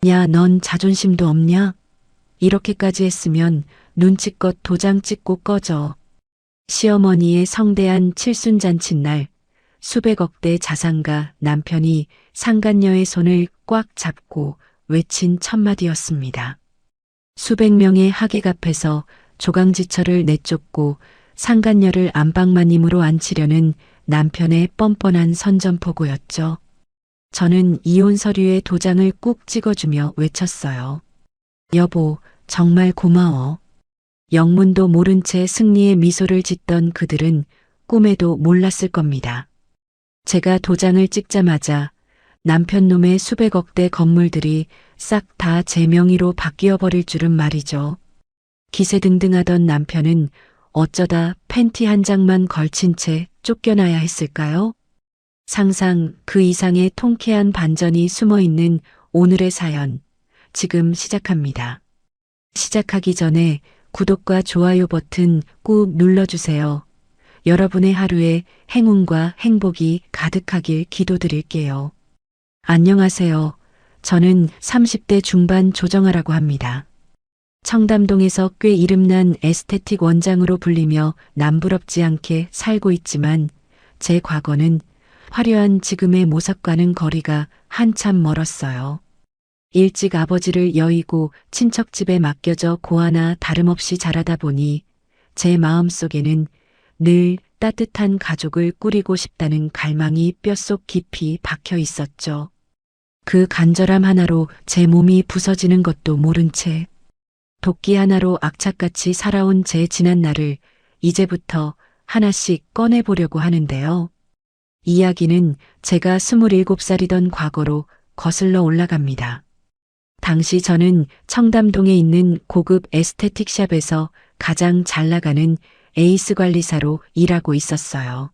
야, 넌 자존심도 없냐? 이렇게까지 했으면 눈치껏 도장 찍고 꺼져. 시어머니의 성대한 칠순잔칫날 수백억대 자산가 남편이 상간녀의 손을 꽉 잡고 외친 첫마디였습니다. 수백 명의 하객 앞에서 조강지처를 내쫓고 상간녀를 안방마님으로 앉히려는 남편의 뻔뻔한 선전포고였죠. 저는 이혼 서류에 도장을 꾹 찍어주며 외쳤어요. 여보, 정말 고마워. 영문도 모른 채 승리의 미소를 짓던 그들은 꿈에도 몰랐을 겁니다. 제가 도장을 찍자마자 남편 놈의 수백억대 건물들이 싹 다 제 명의로 바뀌어 버릴 줄은 말이죠. 기세등등하던 남편은 어쩌다 팬티 한 장만 걸친 채 쫓겨나야 했을까요? 상상 그 이상의 통쾌한 반전이 숨어 있는 오늘의 사연, 지금 시작합니다. 시작하기 전에 구독과 좋아요 버튼 꾹 눌러주세요. 여러분의 하루에 행운과 행복이 가득하길 기도드릴게요. 안녕하세요. 저는 30대 중반 조정아라고 합니다. 청담동에서 꽤 이름난 에스테틱 원장으로 불리며 남부럽지 않게 살고 있지만 제 과거는 화려한 지금의 모습과는 거리가 한참 멀었어요. 일찍 아버지를 여의고 친척집에 맡겨져 고아나 다름없이 자라다 보니 제 마음속에는 늘 따뜻한 가족을 꾸리고 싶다는 갈망이 뼛속 깊이 박혀 있었죠. 그 간절함 하나로 제 몸이 부서지는 것도 모른 채 도끼 하나로 악착같이 살아온 제 지난 날을 이제부터 하나씩 꺼내보려고 하는데요. 이야기는 제가 27살이던 과거로 거슬러 올라갑니다. 당시 저는 청담동에 있는 고급 에스테틱 샵에서 가장 잘 나가는 에이스 관리사로 일하고 있었어요.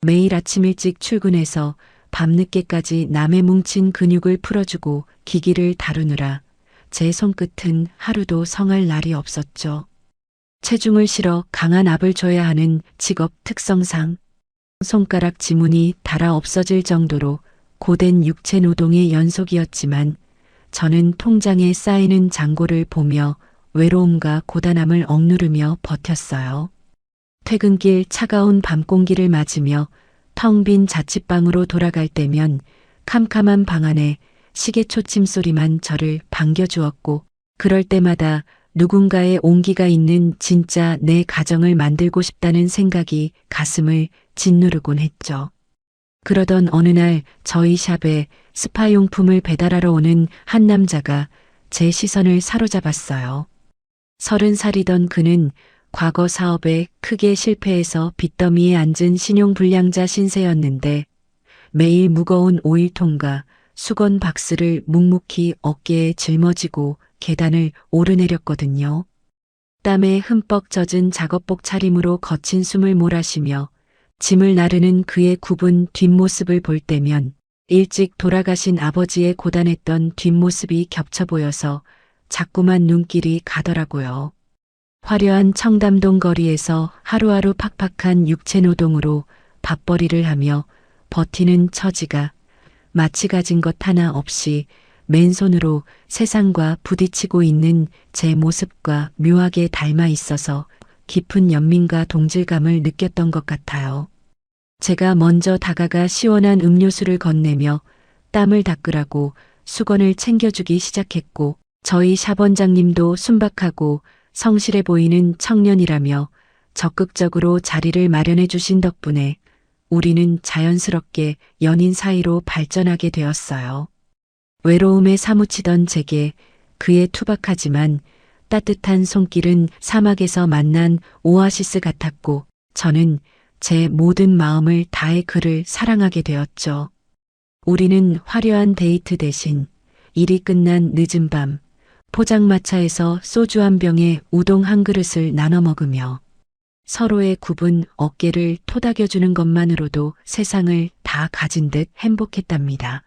매일 아침 일찍 출근해서 밤늦게까지 남의 뭉친 근육을 풀어주고 기기를 다루느라 제 손끝은 하루도 성할 날이 없었죠. 체중을 실어 강한 압을 줘야 하는 직업 특성상 손가락 지문이 닳아 없어질 정도로 고된 육체 노동의 연속이었지만 저는 통장에 쌓이는 잔고를 보며 외로움과 고단함을 억누르며 버텼어요. 퇴근길 차가운 밤 공기를 맞으며 텅 빈 자취방으로 돌아갈 때면 캄캄한 방 안에 시계 초침 소리만 저를 반겨주었고 그럴 때마다 누군가의 온기가 있는 진짜 내 가정을 만들고 싶다는 생각이 가슴을 짓누르곤 했죠. 그러던 어느 날 저희 샵에 스파용품을 배달하러 오는 한 남자가 제 시선을 사로잡았어요. 30살이던 그는 과거 사업에 크게 실패해서 빚더미에 앉은 신용불량자 신세였는데 매일 무거운 오일통과 수건 박스를 묵묵히 어깨에 짊어지고 계단을 오르내렸거든요. 땀에 흠뻑 젖은 작업복 차림으로 거친 숨을 몰아쉬며 짐을 나르는 그의 굽은 뒷모습을 볼 때면 일찍 돌아가신 아버지의 고단했던 뒷모습이 겹쳐 보여서 자꾸만 눈길이 가더라고요. 화려한 청담동 거리에서 하루하루 팍팍한 육체 노동으로 밥벌이를 하며 버티는 처지가 마치 가진 것 하나 없이 맨손으로 세상과 부딪히고 있는 제 모습과 묘하게 닮아 있어서 깊은 연민과 동질감을 느꼈던 것 같아요. 제가 먼저 다가가 시원한 음료수를 건네며 땀을 닦으라고 수건을 챙겨주기 시작했고 저희 샵 원장님도 순박하고 성실해 보이는 청년이라며 적극적으로 자리를 마련해 주신 덕분에 우리는 자연스럽게 연인 사이로 발전하게 되었어요. 외로움에 사무치던 제게 그의 투박하지만 따뜻한 손길은 사막에서 만난 오아시스 같았고 저는 제 모든 마음을 다해 그를 사랑하게 되었죠. 우리는 화려한 데이트 대신 일이 끝난 늦은 밤 포장마차에서 소주 한 병에 우동 한 그릇을 나눠 먹으며 서로의 굽은 어깨를 토닥여주는 것만으로도 세상을 다 가진 듯 행복했답니다.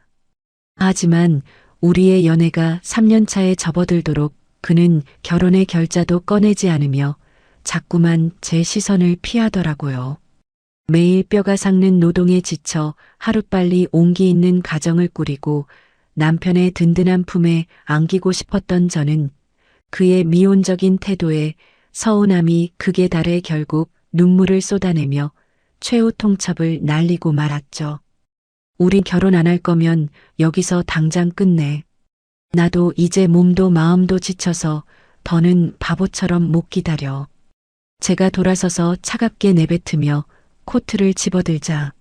하지만 우리의 연애가 3년 차에 접어들도록 그는 결혼의 결자도 꺼내지 않으며 자꾸만 제 시선을 피하더라고요. 매일 뼈가 삭는 노동에 지쳐 하루빨리 온기 있는 가정을 꾸리고 남편의 든든한 품에 안기고 싶었던 저는 그의 미온적인 태도에 서운함이 극에 달해 결국 눈물을 쏟아내며 최후 통첩을 날리고 말았죠. 우리 결혼 안 할 거면 여기서 당장 끝내. 나도 이제 몸도 마음도 지쳐서 더는 바보처럼 못 기다려. 제가 돌아서서 차갑게 내뱉으며 코트를 집어들자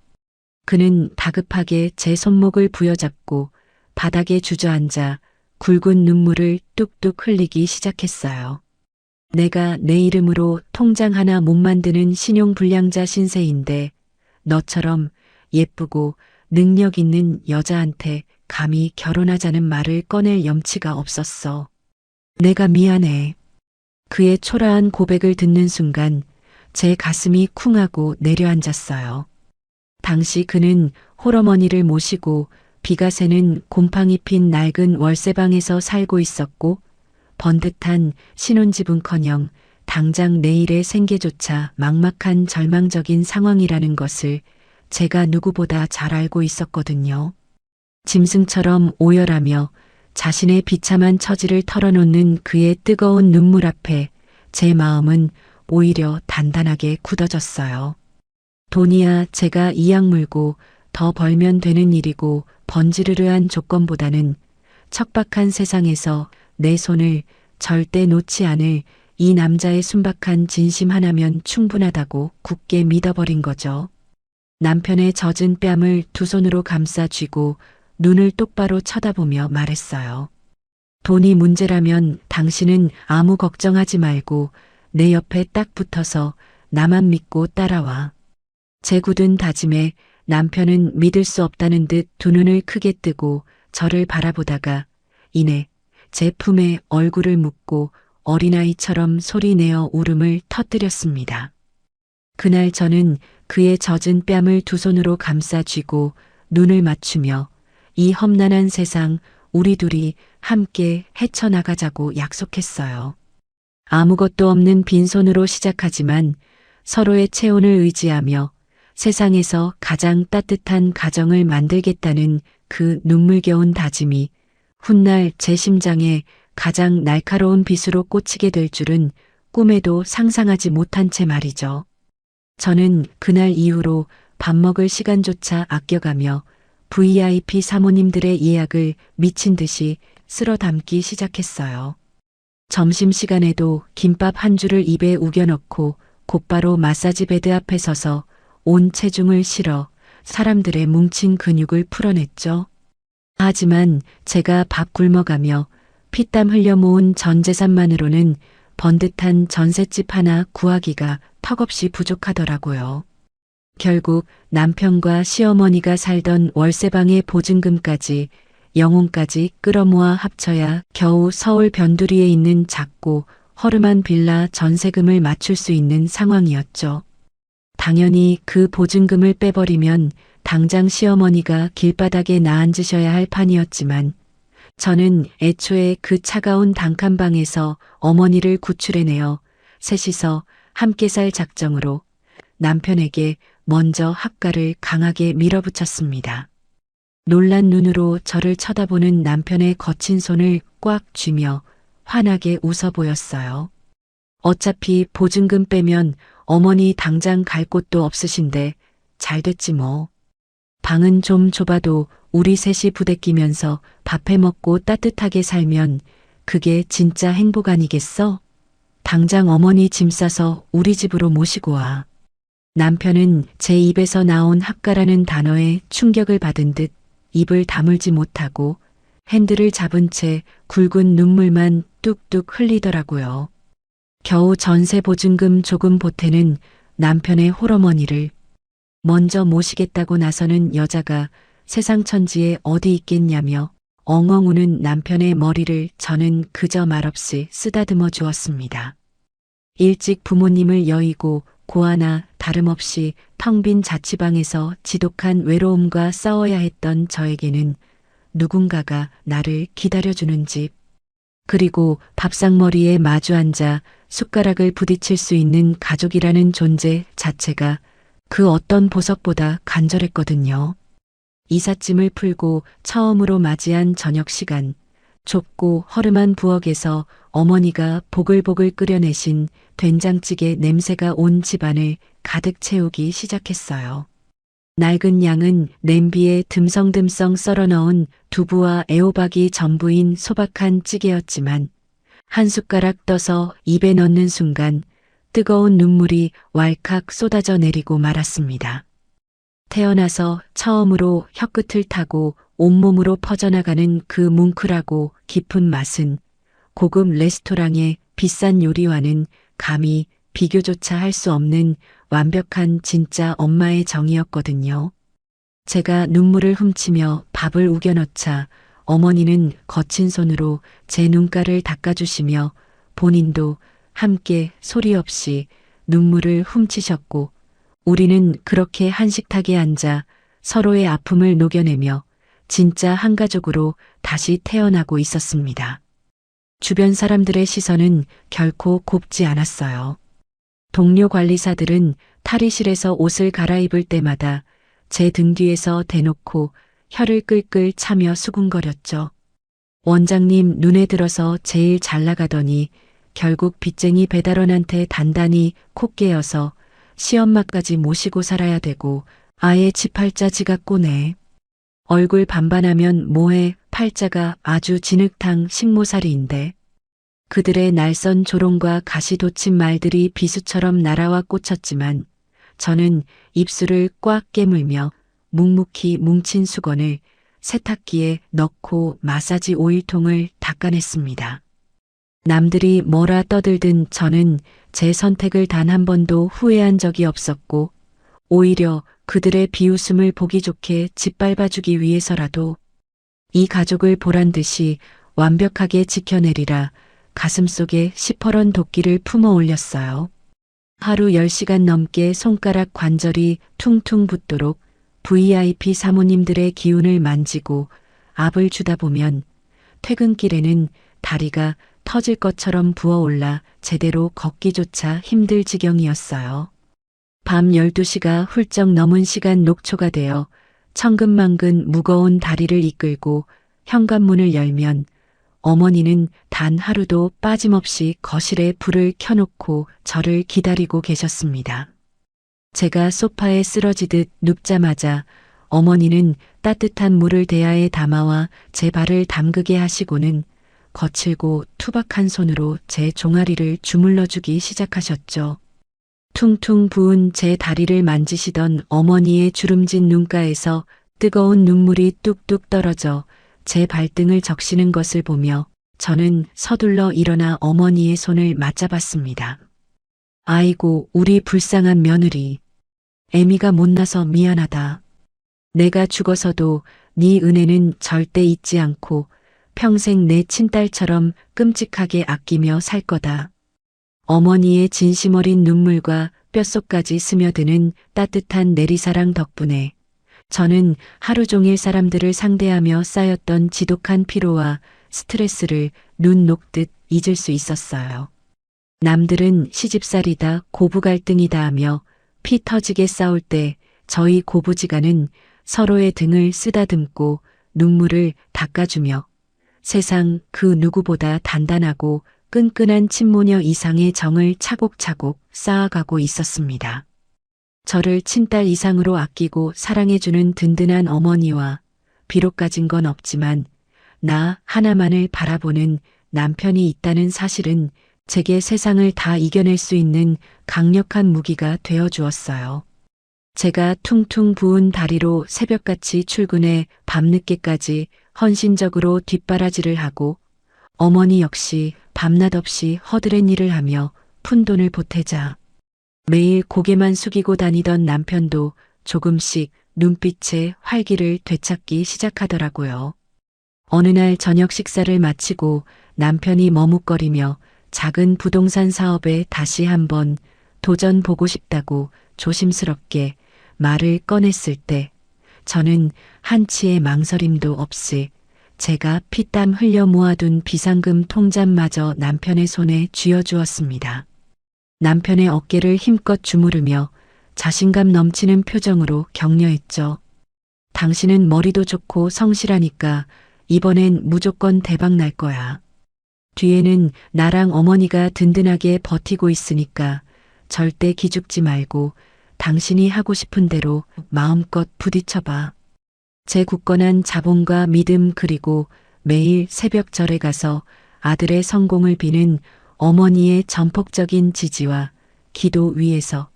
그는 다급하게 제 손목을 부여잡고 바닥에 주저앉아 굵은 눈물을 뚝뚝 흘리기 시작했어요. 내가 내 이름으로 통장 하나 못 만드는 신용불량자 신세인데 너처럼 예쁘고 능력 있는 여자한테 감히 결혼하자는 말을 꺼낼 염치가 없었어. 내가 미안해. 그의 초라한 고백을 듣는 순간 제 가슴이 쿵하고 내려앉았어요. 당시 그는 홀어머니를 모시고 비가 새는 곰팡이 핀 낡은 월세방에서 살고 있었고 번듯한 신혼집은커녕 당장 내일의 생계조차 막막한 절망적인 상황이라는 것을 제가 누구보다 잘 알고 있었거든요. 짐승처럼 오열하며 자신의 비참한 처지를 털어놓는 그의 뜨거운 눈물 앞에 제 마음은 오히려 단단하게 굳어졌어요. 돈이야 제가 이악 물고 더 벌면 되는 일이고 번지르르한 조건보다는 척박한 세상에서 내 손을 절대 놓지 않을 이 남자의 순박한 진심 하나면 충분하다고 굳게 믿어버린 거죠. 남편의 젖은 뺨을 두 손으로 감싸 쥐고 눈을 똑바로 쳐다보며 말했어요. 돈이 문제라면 당신은 아무 걱정하지 말고 내 옆에 딱 붙어서 나만 믿고 따라와. 제 굳은 다짐에 남편은 믿을 수 없다는 듯 두 눈을 크게 뜨고 저를 바라보다가 이내 제 품에 얼굴을 묻고 어린아이처럼 소리내어 울음을 터뜨렸습니다. 그날 저는 그의 젖은 뺨을 두 손으로 감싸 쥐고 눈을 맞추며 이 험난한 세상 우리 둘이 함께 헤쳐나가자고 약속했어요. 아무것도 없는 빈손으로 시작하지만 서로의 체온을 의지하며 세상에서 가장 따뜻한 가정을 만들겠다는 그 눈물겨운 다짐이 훗날 제 심장에 가장 날카로운 빗으로 꽂히게 될 줄은 꿈에도 상상하지 못한 채 말이죠. 저는 그날 이후로 밥 먹을 시간조차 아껴가며 VIP 사모님들의 예약을 미친 듯이 쓸어 담기 시작했어요. 점심시간에도 김밥 한 줄을 입에 우겨넣고 곧바로 마사지 베드 앞에 서서 온 체중을 실어 사람들의 뭉친 근육을 풀어냈죠. 하지만 제가 밥 굶어가며 피땀 흘려 모은 전 재산만으로는 번듯한 전셋집 하나 구하기가 턱없이 부족하더라고요. 결국 남편과 시어머니가 살던 월세방의 보증금까지 영혼까지 끌어모아 합쳐야 겨우 서울 변두리에 있는 작고 허름한 빌라 전세금을 맞출 수 있는 상황이었죠. 당연히 그 보증금을 빼버리면 당장 시어머니가 길바닥에 나앉으셔야 할 판이었지만 저는 애초에 그 차가운 단칸방에서 어머니를 구출해내어 셋이서 함께 살 작정으로 남편에게 먼저 합가를 강하게 밀어붙였습니다. 놀란 눈으로 저를 쳐다보는 남편의 거친 손을 꽉 쥐며 환하게 웃어 보였어요. 어차피 보증금 빼면 어머니 당장 갈 곳도 없으신데 잘 됐지 뭐. 방은 좀 좁아도 우리 셋이 부대끼면서 밥 해먹고 따뜻하게 살면 그게 진짜 행복 아니겠어? 당장 어머니 짐 싸서 우리 집으로 모시고 와. 남편은 제 입에서 나온 합가라는 단어에 충격을 받은 듯 입을 다물지 못하고 핸들을 잡은 채 굵은 눈물만 뚝뚝 흘리더라고요. 겨우 전세 보증금 조금 보태는 남편의 홀어머니를 먼저 모시겠다고 나서는 여자가 세상 천지에 어디 있겠냐며 엉엉 우는 남편의 머리를 저는 그저 말없이 쓰다듬어 주었습니다. 일찍 부모님을 여의고 고아나 다름없이 텅 빈 자취방에서 지독한 외로움과 싸워야 했던 저에게는 누군가가 나를 기다려주는 집, 그리고 밥상머리에 마주 앉아 숟가락을 부딪힐 수 있는 가족이라는 존재 자체가 그 어떤 보석보다 간절했거든요. 이삿짐을 풀고 처음으로 맞이한 저녁 시간. 좁고 허름한 부엌에서 어머니가 보글보글 끓여내신 된장찌개 냄새가 온 집안을 가득 채우기 시작했어요. 낡은 양은 냄비에 듬성듬성 썰어 넣은 두부와 애호박이 전부인 소박한 찌개였지만 한 숟가락 떠서 입에 넣는 순간 뜨거운 눈물이 왈칵 쏟아져 내리고 말았습니다. 태어나서 처음으로 혀끝을 타고 온몸으로 퍼져나가는 그 뭉클하고 깊은 맛은 고급 레스토랑의 비싼 요리와는 감히 비교조차 할 수 없는 완벽한 진짜 엄마의 정이었거든요. 제가 눈물을 훔치며 밥을 우겨 넣자 어머니는 거친 손으로 제 눈가를 닦아주시며 본인도 함께 소리 없이 눈물을 훔치셨고 우리는 그렇게 한식탁에 앉아 서로의 아픔을 녹여내며 진짜 한 가족으로 다시 태어나고 있었습니다. 주변 사람들의 시선은 결코 곱지 않았어요. 동료 관리사들은 탈의실에서 옷을 갈아입을 때마다 제 등 뒤에서 대놓고 혀를 끌끌 차며 수군거렸죠. 원장님 눈에 들어서 제일 잘 나가더니 결국 빚쟁이 배달원한테 단단히 코 깨어서 시엄마까지 모시고 살아야 되고 아예 지 팔자 지가 꼬네. 얼굴 반반하면 뭐해 팔자가 아주 진흙탕 식모살이인데. 그들의 날선 조롱과 가시돋친 말들이 비수처럼 날아와 꽂혔지만 저는 입술을 꽉 깨물며 묵묵히 뭉친 수건을 세탁기에 넣고 마사지 오일통을 닦아냈습니다. 남들이 뭐라 떠들든 저는 제 선택을 단 한 번도 후회한 적이 없었고 오히려 그들의 비웃음을 보기 좋게 짓밟아주기 위해서라도 이 가족을 보란 듯이 완벽하게 지켜내리라 가슴속에 시퍼런 도끼를 품어 올렸어요. 하루 10시간 넘게 손가락 관절이 퉁퉁 붓도록 VIP 사모님들의 기운을 만지고 압을 주다 보면 퇴근길에는 다리가 터질 것처럼 부어올라 제대로 걷기조차 힘들 지경이었어요. 밤 12시가 훌쩍 넘은 시간 녹초가 되어 천근만근 무거운 다리를 이끌고 현관문을 열면 어머니는 단 하루도 빠짐없이 거실에 불을 켜놓고 저를 기다리고 계셨습니다. 제가 소파에 쓰러지듯 눕자마자 어머니는 따뜻한 물을 대야에 담아와 제 발을 담그게 하시고는 거칠고 투박한 손으로 제 종아리를 주물러주기 시작하셨죠. 퉁퉁 부은 제 다리를 만지시던 어머니의 주름진 눈가에서 뜨거운 눈물이 뚝뚝 떨어져 제 발등을 적시는 것을 보며 저는 서둘러 일어나 어머니의 손을 맞잡았습니다. 아이고, 우리 불쌍한 며느리. 애미가 못나서 미안하다. 내가 죽어서도 네 은혜는 절대 잊지 않고 평생 내 친딸처럼 끔찍하게 아끼며 살 거다. 어머니의 진심 어린 눈물과 뼛속까지 스며드는 따뜻한 내리사랑 덕분에 저는 하루 종일 사람들을 상대하며 쌓였던 지독한 피로와 스트레스를 눈 녹듯 잊을 수 있었어요. 남들은 시집살이다, 고부 갈등이다 하며 피 터지게 싸울 때 저희 고부지간은 서로의 등을 쓰다듬고 눈물을 닦아주며 세상 그 누구보다 단단하고 끈끈한 친모녀 이상의 정을 차곡차곡 쌓아가고 있었습니다. 저를 친딸 이상으로 아끼고 사랑해주는 든든한 어머니와 비록 가진 건 없지만 나 하나만을 바라보는 남편이 있다는 사실은 제게 세상을 다 이겨낼 수 있는 강력한 무기가 되어주었어요. 제가 퉁퉁 부은 다리로 새벽같이 출근해 밤늦게까지 헌신적으로 뒷바라지를 하고 어머니 역시 밤낮 없이 허드렛 일을 하며 푼돈을 보태자 매일 고개만 숙이고 다니던 남편도 조금씩 눈빛의 활기를 되찾기 시작하더라고요. 어느 날 저녁 식사를 마치고 남편이 머뭇거리며 작은 부동산 사업에 다시 한번 도전 보고 싶다고 조심스럽게 말을 꺼냈을 때 저는 한치의 망설임도 없이 제가 피땀 흘려 모아둔 비상금 통장마저 남편의 손에 쥐어주었습니다. 남편의 어깨를 힘껏 주무르며 자신감 넘치는 표정으로 격려했죠. 당신은 머리도 좋고 성실하니까 이번엔 무조건 대박 날 거야. 뒤에는 나랑 어머니가 든든하게 버티고 있으니까 절대 기죽지 말고 당신이 하고 싶은 대로 마음껏 부딪혀봐. 제 굳건한 자본과 믿음 그리고 매일 새벽 절에 가서 아들의 성공을 비는 어머니의 전폭적인 지지와 기도 위에서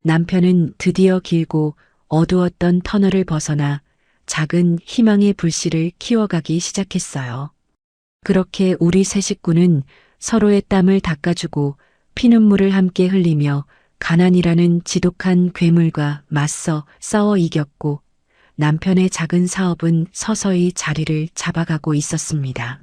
남편은 드디어 길고 어두웠던 터널을 벗어나 작은 희망의 불씨를 키워가기 시작했어요. 그렇게 우리 세 식구는 서로의 땀을 닦아주고 피눈물을 함께 흘리며 가난이라는 지독한 괴물과 맞서 싸워 이겼고 남편의 작은 사업은 서서히 자리를 잡아가고 있었습니다.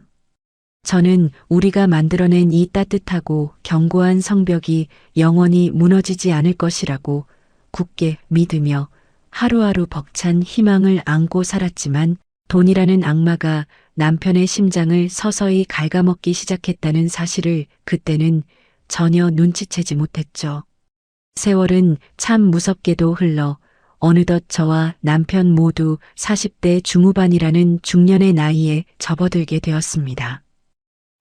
저는 우리가 만들어낸 이 따뜻하고 견고한 성벽이 영원히 무너지지 않을 것이라고 굳게 믿으며 하루하루 벅찬 희망을 안고 살았지만 돈이라는 악마가 남편의 심장을 서서히 갉아먹기 시작했다는 사실을 그때는 전혀 눈치채지 못했죠. 세월은 참 무섭게도 흘러 어느덧 저와 남편 모두 40대 중후반이라는 중년의 나이에 접어들게 되었습니다.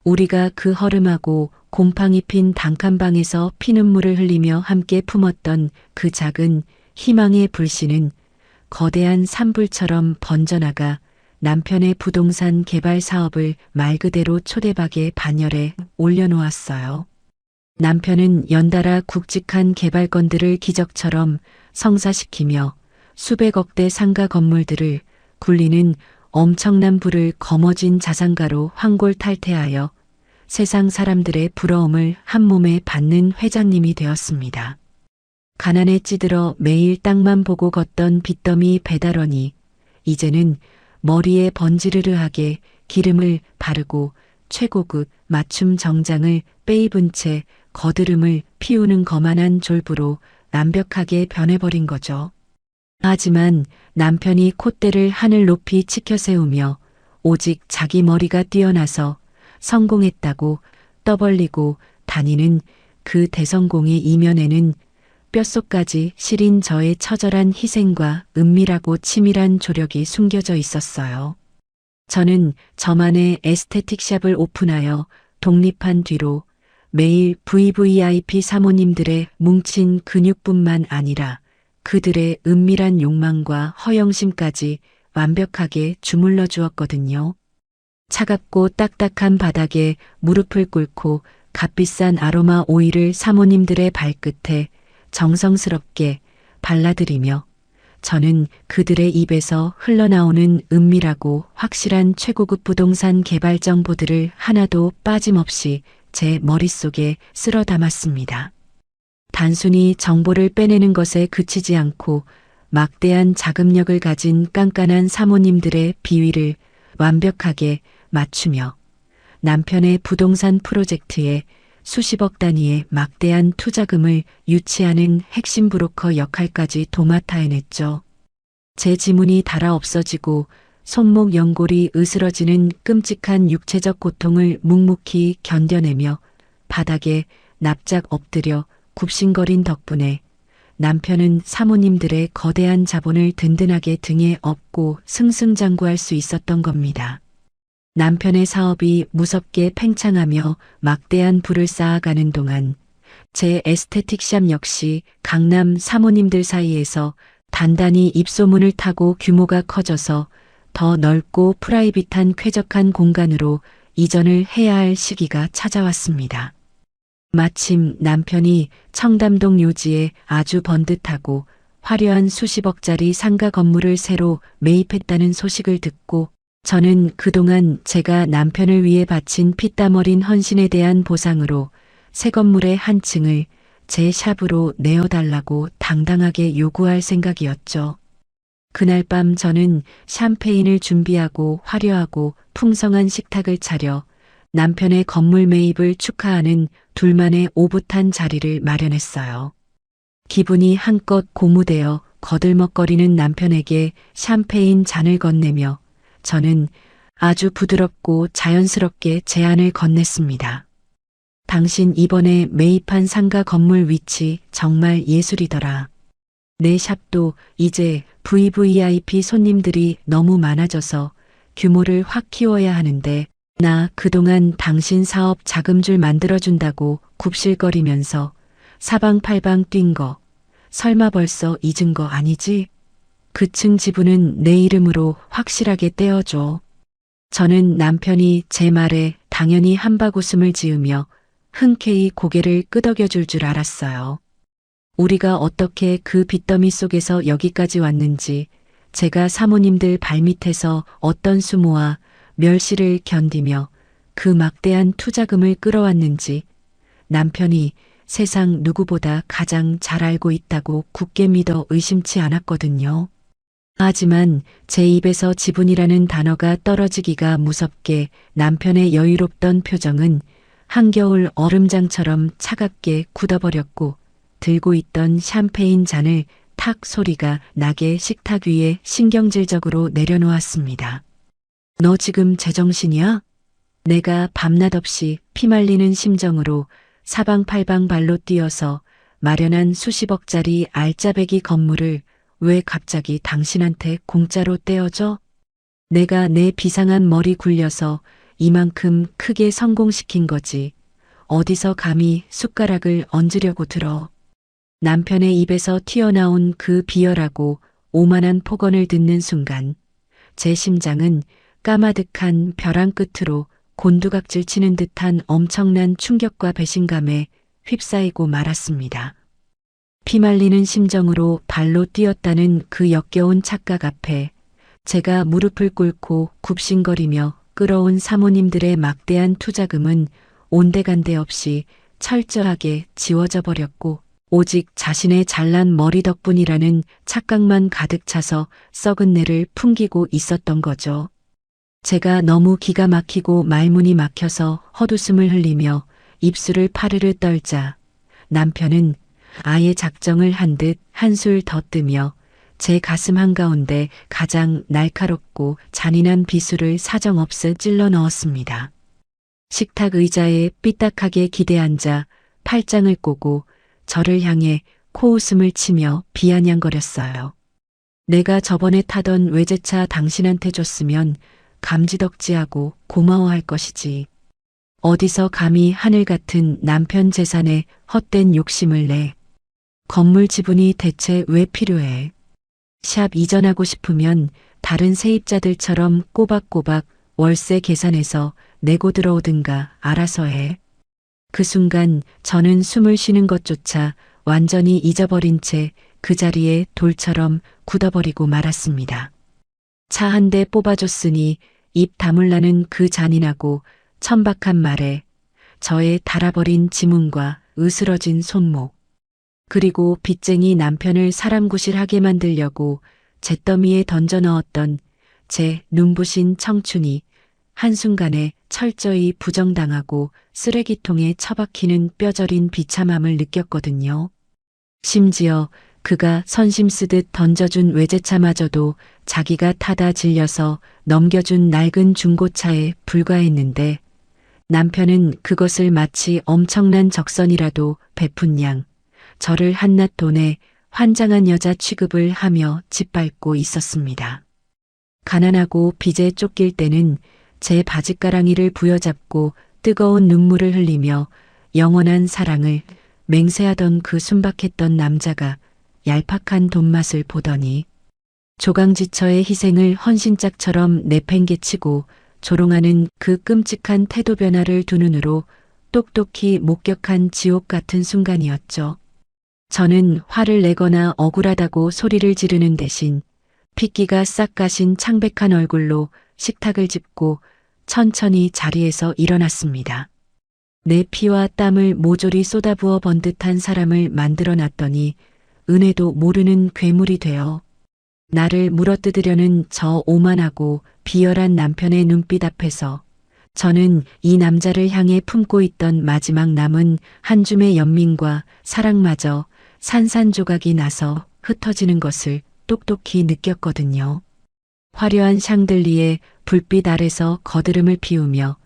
우리가 그 허름하고 곰팡이 핀 단칸방에서 피눈물을 흘리며 함께 품었던 그 작은 희망의 불씨는 거대한 산불처럼 번져나가 남편의 부동산 개발 사업을 말 그대로 초대박에 반열에 올려놓았어요. 남편은 연달아 굵직한 개발건들을 기적처럼 성사시키며 수백억대 상가 건물들을 굴리는 엄청난 부를 거머쥔 자산가로 환골탈태하여 세상 사람들의 부러움을 한몸에 받는 회장님이 되었습니다. 가난에 찌들어 매일 땅만 보고 걷던 빚더미 배달원이 이제는 머리에 번지르르하게 기름을 바르고 최고급 맞춤 정장을 빼입은 채 거드름을 피우는 거만한 졸부로 완벽하게 변해버린 거죠. 하지만 남편이 콧대를 하늘 높이 치켜 세우며 오직 자기 머리가 뛰어나서 성공했다고 떠벌리고 다니는 그 대성공의 이면에는 뼛속까지 시린 저의 처절한 희생과 은밀하고 치밀한 조력이 숨겨져 있었어요. 저는 저만의 에스테틱샵을 오픈하여 독립한 뒤로 매일 VVIP 사모님들의 뭉친 근육뿐만 아니라 그들의 은밀한 욕망과 허영심까지 완벽하게 주물러 주었거든요. 차갑고 딱딱한 바닥에 무릎을 꿇고 값비싼 아로마 오일을 사모님들의 발끝에 정성스럽게 발라드리며 저는 그들의 입에서 흘러나오는 은밀하고 확실한 최고급 부동산 개발 정보들을 하나도 빠짐없이 제 머릿속에 쓸어 담았습니다. 단순히 정보를 빼내는 것에 그치지 않고 막대한 자금력을 가진 깐깐한 사모님들의 비위를 완벽하게 맞추며 남편의 부동산 프로젝트에 수십억 단위의 막대한 투자금을 유치하는 핵심 브로커 역할까지 도맡아 해냈죠. 제 지문이 닳아 없어지고 손목 연골이 으스러지는 끔찍한 육체적 고통을 묵묵히 견뎌내며 바닥에 납작 엎드려 굽신거린 덕분에 남편은 사모님들의 거대한 자본을 든든하게 등에 업고 승승장구할 수 있었던 겁니다. 남편의 사업이 무섭게 팽창하며 막대한 부를 쌓아가는 동안 제 에스테틱샵 역시 강남 사모님들 사이에서 단단히 입소문을 타고 규모가 커져서 더 넓고 프라이빗한 쾌적한 공간으로 이전을 해야 할 시기가 찾아왔습니다. 마침 남편이 청담동 요지에 아주 번듯하고 화려한 수십억짜리 상가 건물을 새로 매입했다는 소식을 듣고 저는 그동안 제가 남편을 위해 바친 피땀 어린 헌신에 대한 보상으로 새 건물의 한 층을 제 샵으로 내어달라고 당당하게 요구할 생각이었죠. 그날 밤 저는 샴페인을 준비하고 화려하고 풍성한 식탁을 차려 남편의 건물 매입을 축하하는 둘만의 오붓한 자리를 마련했어요. 기분이 한껏 고무되어 거들먹거리는 남편에게 샴페인 잔을 건네며 저는 아주 부드럽고 자연스럽게 제안을 건넸습니다. 당신 이번에 매입한 상가 건물 위치 정말 예술이더라. 내 샵도 이제 VVIP 손님들이 너무 많아져서 규모를 확 키워야 하는데 나 그동안 당신 사업 자금줄 만들어준다고 굽실거리면서 사방팔방 뛴 거 설마 벌써 잊은 거 아니지? 그층 지분은 내 이름으로 확실하게 떼어줘. 저는 남편이 제 말에 당연히 한박웃음을 지으며 흔쾌히 고개를 끄덕여줄 줄 알았어요. 우리가 어떻게 그 빚더미 속에서 여기까지 왔는지, 제가 사모님들 발밑에서 어떤 수모와 멸시를 견디며 그 막대한 투자금을 끌어왔는지 남편이 세상 누구보다 가장 잘 알고 있다고 굳게 믿어 의심치 않았거든요. 하지만 제 입에서 지분이라는 단어가 떨어지기가 무섭게 남편의 여유롭던 표정은 한겨울 얼음장처럼 차갑게 굳어버렸고 들고 있던 샴페인 잔을 탁 소리가 나게 식탁 위에 신경질적으로 내려놓았습니다. 너 지금 제정신이야? 내가 밤낮 없이 피말리는 심정으로 사방팔방 발로 뛰어서 마련한 수십억짜리 알짜배기 건물을 왜 갑자기 당신한테 공짜로 떼어줘? 내가 내 비상한 머리 굴려서 이만큼 크게 성공시킨 거지. 어디서 감히 숟가락을 얹으려고 들어. 남편의 입에서 튀어나온 그 비열하고 오만한 폭언을 듣는 순간 제 심장은 까마득한 벼랑 끝으로 곤두각질 치는 듯한 엄청난 충격과 배신감에 휩싸이고 말았습니다. 피말리는 심정으로 발로 뛰었다는 그 역겨운 착각 앞에 제가 무릎을 꿇고 굽신거리며 끌어온 사모님들의 막대한 투자금은 온데간데 없이 철저하게 지워져 버렸고 오직 자신의 잘난 머리 덕분이라는 착각만 가득 차서 썩은 내를 풍기고 있었던 거죠. 제가 너무 기가 막히고 말문이 막혀서 헛웃음을 흘리며 입술을 파르르 떨자 남편은 아예 작정을 한 듯 한술 더 뜨며 제 가슴 한가운데 가장 날카롭고 잔인한 비수를 사정없이 찔러 넣었습니다. 식탁 의자에 삐딱하게 기대앉아 팔짱을 꼬고 저를 향해 코웃음을 치며 비아냥거렸어요. 내가 저번에 타던 외제차 당신한테 줬으면 감지덕지하고 고마워할 것이지. 어디서 감히 하늘 같은 남편 재산에 헛된 욕심을 내. 건물 지분이 대체 왜 필요해? 샵 이전하고 싶으면 다른 세입자들처럼 꼬박꼬박 월세 계산해서 내고 들어오든가 알아서 해. 그 순간 저는 숨을 쉬는 것조차 완전히 잊어버린 채 그 자리에 돌처럼 굳어버리고 말았습니다. 차 한 대 뽑아줬으니 입 다물라는 그 잔인하고 천박한 말에 저의 닳아버린 지문과 으스러진 손목 그리고 빚쟁이 남편을 사람구실하게 만들려고 잿더미에 던져 넣었던 제 눈부신 청춘이 한순간에 철저히 부정당하고 쓰레기통에 처박히는 뼈저린 비참함을 느꼈거든요. 심지어 그가 선심 쓰듯 던져준 외제차마저도 자기가 타다 질려서 넘겨준 낡은 중고차에 불과했는데 남편은 그것을 마치 엄청난 적선이라도 베푼 양 저를 한낱 돈에 환장한 여자 취급을 하며 짓밟고 있었습니다. 가난하고 빚에 쫓길 때는 제 바짓가랑이를 부여잡고 뜨거운 눈물을 흘리며 영원한 사랑을 맹세하던 그 순박했던 남자가 얄팍한 돈맛을 보더니 조강지처의 희생을 헌신짝처럼 내팽개치고 조롱하는 그 끔찍한 태도 변화를 두 눈으로 똑똑히 목격한 지옥 같은 순간이었죠. 저는 화를 내거나 억울하다고 소리를 지르는 대신 핏기가 싹 가신 창백한 얼굴로 식탁을 짚고 천천히 자리에서 일어났습니다. 내 피와 땀을 모조리 쏟아부어 번듯한 사람을 만들어 놨더니 은혜도 모르는 괴물이 되어 나를 물어뜯으려는 저 오만하고 비열한 남편의 눈빛 앞에서 저는 이 남자를 향해 품고 있던 마지막 남은 한 줌의 연민과 사랑마저 산산조각이 나서 흩어지는 것을 똑똑히 느꼈거든요. 화려한 샹들리에 불빛 아래서 거드름을 피우며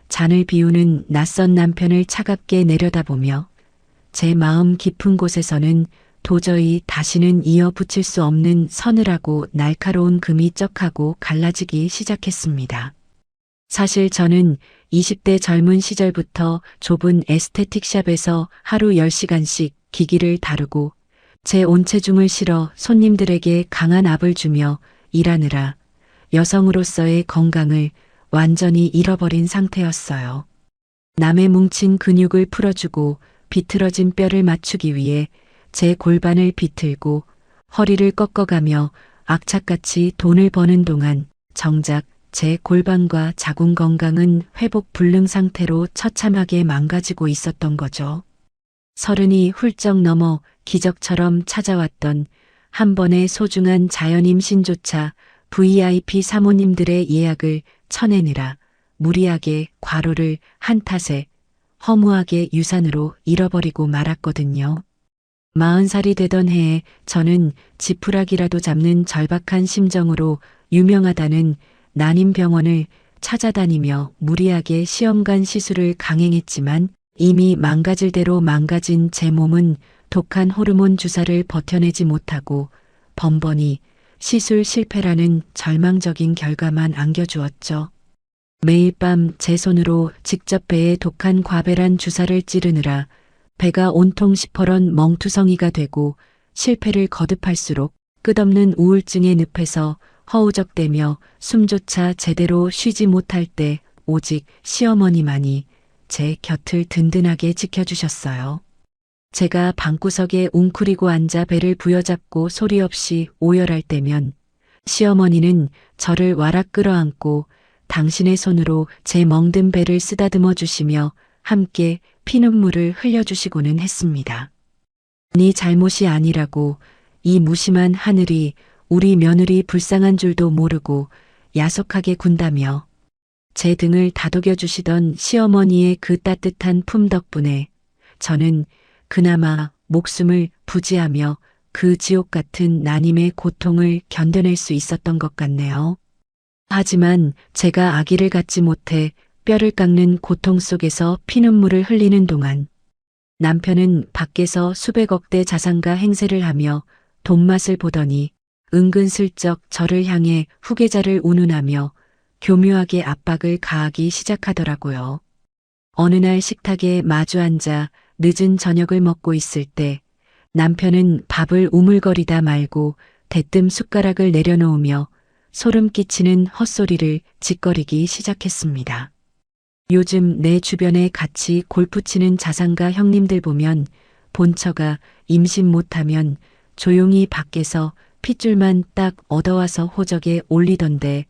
잔을 비우는 낯선 남편을 차갑게 내려다보며 제 마음 깊은 곳에서는 도저히 다시는 이어붙일 수 없는 서늘하고 날카로운 금이 쩍하고 갈라지기 시작했습니다. 사실 저는 20대 젊은 시절부터 좁은 에스테틱샵에서 하루 10시간씩 기기를 다루고 제 온 체중을 실어 손님들에게 강한 압을 주며 일하느라 여성으로서의 건강을 완전히 잃어버린 상태였어요. 남의 뭉친 근육을 풀어주고 비틀어진 뼈를 맞추기 위해 제 골반을 비틀고 허리를 꺾어가며 악착같이 돈을 버는 동안 정작 제 골반과 자궁 건강은 회복 불능 상태로 처참하게 망가지고 있었던 거죠. 30이 훌쩍 넘어 기적처럼 찾아왔던 한 번의 소중한 자연 임신조차 VIP 사모님들의 예약을 쳐내느라 무리하게 과로를 한 탓에 허무하게 유산으로 잃어버리고 말았거든요. 40살이 되던 해에 저는 지푸라기라도 잡는 절박한 심정으로 유명하다는 난임병원을 찾아다니며 무리하게 시험관 시술을 강행했지만 이미 망가질 대로 망가진 제 몸은 독한 호르몬 주사를 버텨내지 못하고 번번이 시술 실패라는 절망적인 결과만 안겨주었죠. 매일 밤 제 손으로 직접 배에 독한 과배란 주사를 찌르느라 배가 온통 시퍼런 멍투성이가 되고 실패를 거듭할수록 끝없는 우울증에 늪에서 허우적대며 숨조차 제대로 쉬지 못할 때 오직 시어머니만이 제 곁을 든든하게 지켜주셨어요. 제가 방구석에 웅크리고 앉아 배를 부여잡고 소리 없이 오열할 때면 시어머니는 저를 와락 끌어안고 당신의 손으로 제 멍든 배를 쓰다듬어 주시며 함께 피눈물을 흘려주시고는 했습니다. 네 잘못이 아니라고 이 무심한 하늘이 우리 며느리 불쌍한 줄도 모르고 야속하게 군다며 제 등을 다독여 주시던 시어머니의 그 따뜻한 품 덕분에 저는 그나마 목숨을 부지하며 그 지옥 같은 난임의 고통을 견뎌낼 수 있었던 것 같네요. 하지만 제가 아기를 갖지 못해 뼈를 깎는 고통 속에서 피눈물을 흘리는 동안 남편은 밖에서 수백억대 자산가 행세를 하며 돈맛을 보더니 은근슬쩍 저를 향해 후계자를 운운하며 교묘하게 압박을 가하기 시작하더라고요. 어느 날 식탁에 마주 앉아 늦은 저녁을 먹고 있을 때 남편은 밥을 우물거리다 말고 대뜸 숟가락을 내려놓으며 소름 끼치는 헛소리를 짓거리기 시작했습니다. 요즘 내 주변에 같이 골프 치는 자산가 형님들 보면 본처가 임신 못하면 조용히 밖에서 핏줄만 딱 얻어와서 호적에 올리던데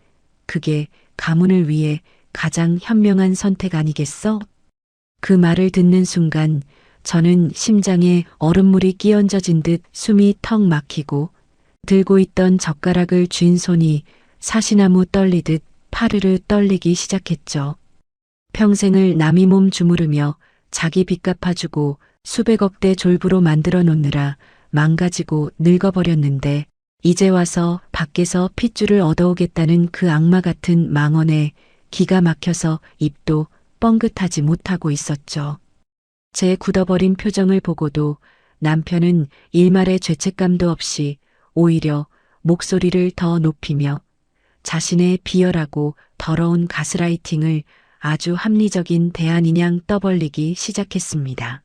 그게 가문을 위해 가장 현명한 선택 아니겠어? 그 말을 듣는 순간 저는 심장에 얼음물이 끼얹어진 듯 숨이 턱 막히고 들고 있던 젓가락을 쥔 손이 사시나무 떨리듯 파르르 떨리기 시작했죠. 평생을 남이 몸 주무르며 자기 빚 갚아주고 수백억대 졸부로 만들어 놓느라 망가지고 늙어버렸는데 이제 와서 밖에서 핏줄을 얻어오겠다는 그 악마 같은 망언에 기가 막혀서 입도 뻥긋하지 못하고 있었죠. 제 굳어버린 표정을 보고도 남편은 일말의 죄책감도 없이 오히려 목소리를 더 높이며 자신의 비열하고 더러운 가스라이팅을 아주 합리적인 대안이냥 떠벌리기 시작했습니다.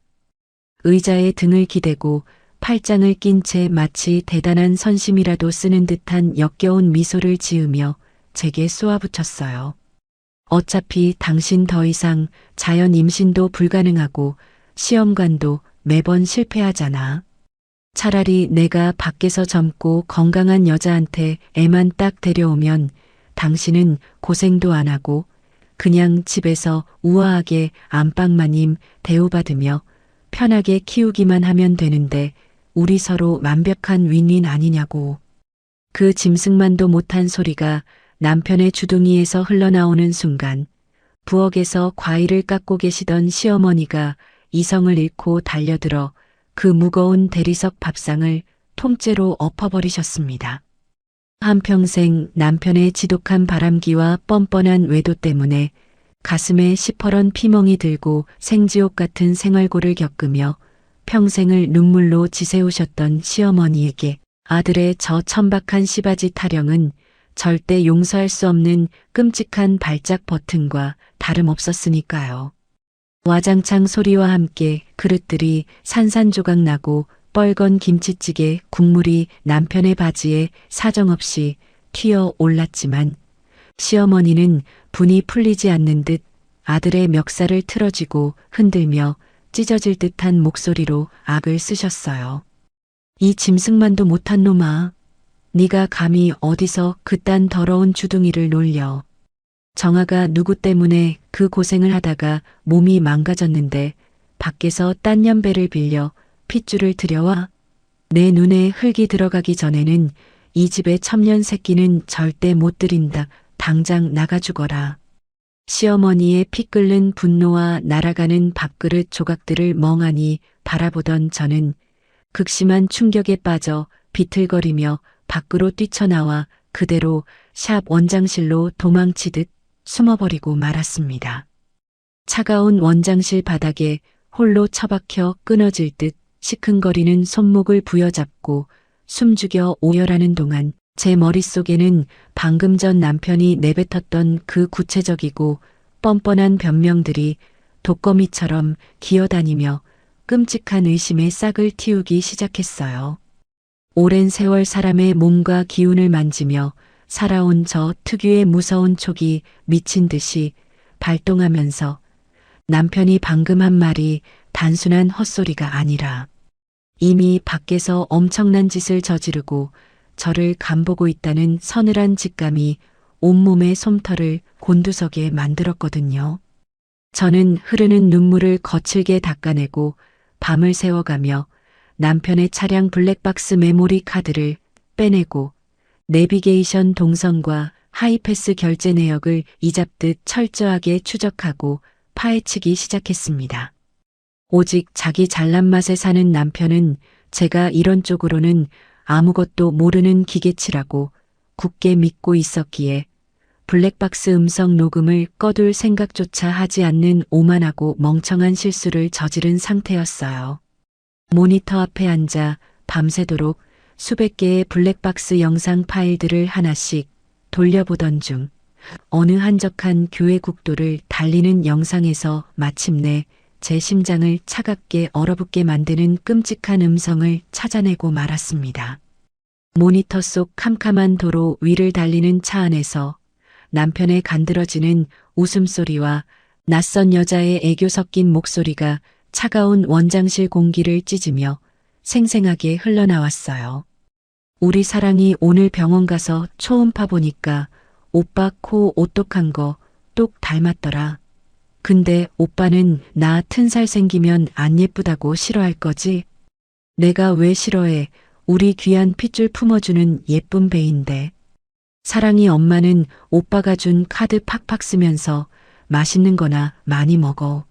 의자에 등을 기대고 팔짱을 낀 채 마치 대단한 선심이라도 쓰는 듯한 역겨운 미소를 지으며 제게 쏘아붙였어요. 어차피 당신 더 이상 자연 임신도 불가능하고 시험관도 매번 실패하잖아. 차라리 내가 밖에서 젊고 건강한 여자한테 애만 딱 데려오면 당신은 고생도 안 하고 그냥 집에서 우아하게 안방마님 대우받으며 편하게 키우기만 하면 되는데 우리 서로 완벽한 윈윈 아니냐고. 그 짐승만도 못한 소리가 남편의 주둥이에서 흘러나오는 순간 부엌에서 과일을 깎고 계시던 시어머니가 이성을 잃고 달려들어 그 무거운 대리석 밥상을 통째로 엎어버리셨습니다. 한평생 남편의 지독한 바람기와 뻔뻔한 외도 때문에 가슴에 시퍼런 피멍이 들고 생지옥 같은 생활고를 겪으며 평생을 눈물로 지새우셨던 시어머니에게 아들의 저 천박한 시바지 타령은 절대 용서할 수 없는 끔찍한 발작 버튼과 다름없었으니까요. 와장창 소리와 함께 그릇들이 산산조각 나고 뻘건 김치찌개 국물이 남편의 바지에 사정없이 튀어 올랐지만 시어머니는 분이 풀리지 않는 듯 아들의 멱살을 틀어쥐고 흔들며 찢어질 듯한 목소리로 악을 쓰셨어요. 이 짐승만도 못한 놈아. 네가 감히 어디서 그딴 더러운 주둥이를 놀려. 정아가 누구 때문에 그 고생을 하다가 몸이 망가졌는데 밖에서 딴 연배를 빌려 핏줄을 들여와. 내 눈에 흙이 들어가기 전에는 이 집의 첩년 새끼는 절대 못 들인다. 당장 나가 죽어라. 시어머니의 피 끓는 분노와 날아가는 밥그릇 조각들을 멍하니 바라보던 저는 극심한 충격에 빠져 비틀거리며 밖으로 뛰쳐나와 그대로 샵 원장실로 도망치듯 숨어버리고 말았습니다. 차가운 원장실 바닥에 홀로 처박혀 끊어질 듯 시큰거리는 손목을 부여잡고 숨죽여 오열하는 동안 제 머릿속에는 방금 전 남편이 내뱉었던 그 구체적이고 뻔뻔한 변명들이 독거미처럼 기어다니며 끔찍한 의심의 싹을 틔우기 시작했어요. 오랜 세월 사람의 몸과 기운을 만지며 살아온 저 특유의 무서운 촉이 미친 듯이 발동하면서 남편이 방금 한 말이 단순한 헛소리가 아니라 이미 밖에서 엄청난 짓을 저지르고 저를 간보고 있다는 서늘한 직감이 온몸의 솜털을 곤두서게 만들었거든요. 저는 흐르는 눈물을 거칠게 닦아내고 밤을 새워가며 남편의 차량 블랙박스 메모리 카드를 빼내고 내비게이션 동선과 하이패스 결제 내역을 이잡듯 철저하게 추적하고 파헤치기 시작했습니다. 오직 자기 잘난 맛에 사는 남편은 제가 이런 쪽으로는 아무것도 모르는 기계치라고 굳게 믿고 있었기에 블랙박스 음성 녹음을 꺼둘 생각조차 하지 않는 오만하고 멍청한 실수를 저지른 상태였어요. 모니터 앞에 앉아 밤새도록 수백 개의 블랙박스 영상 파일들을 하나씩 돌려보던 중 어느 한적한 교회 국도를 달리는 영상에서 마침내 제 심장을 차갑게 얼어붙게 만드는 끔찍한 음성을 찾아내고 말았습니다. 모니터 속 캄캄한 도로 위를 달리는 차 안에서 남편의 간드러지는 웃음소리와 낯선 여자의 애교 섞인 목소리가 차가운 원장실 공기를 찢으며 생생하게 흘러나왔어요. 우리 사랑이 오늘 병원 가서 초음파 보니까 오빠 코 오똑한 거 똑 닮았더라. 근데 오빠는 나 튼살 생기면 안 예쁘다고 싫어할 거지? 내가 왜 싫어해? 우리 귀한 핏줄 품어주는 예쁜 배인데. 사랑이 엄마는 오빠가 준 카드 팍팍 쓰면서 맛있는 거나 많이 먹어.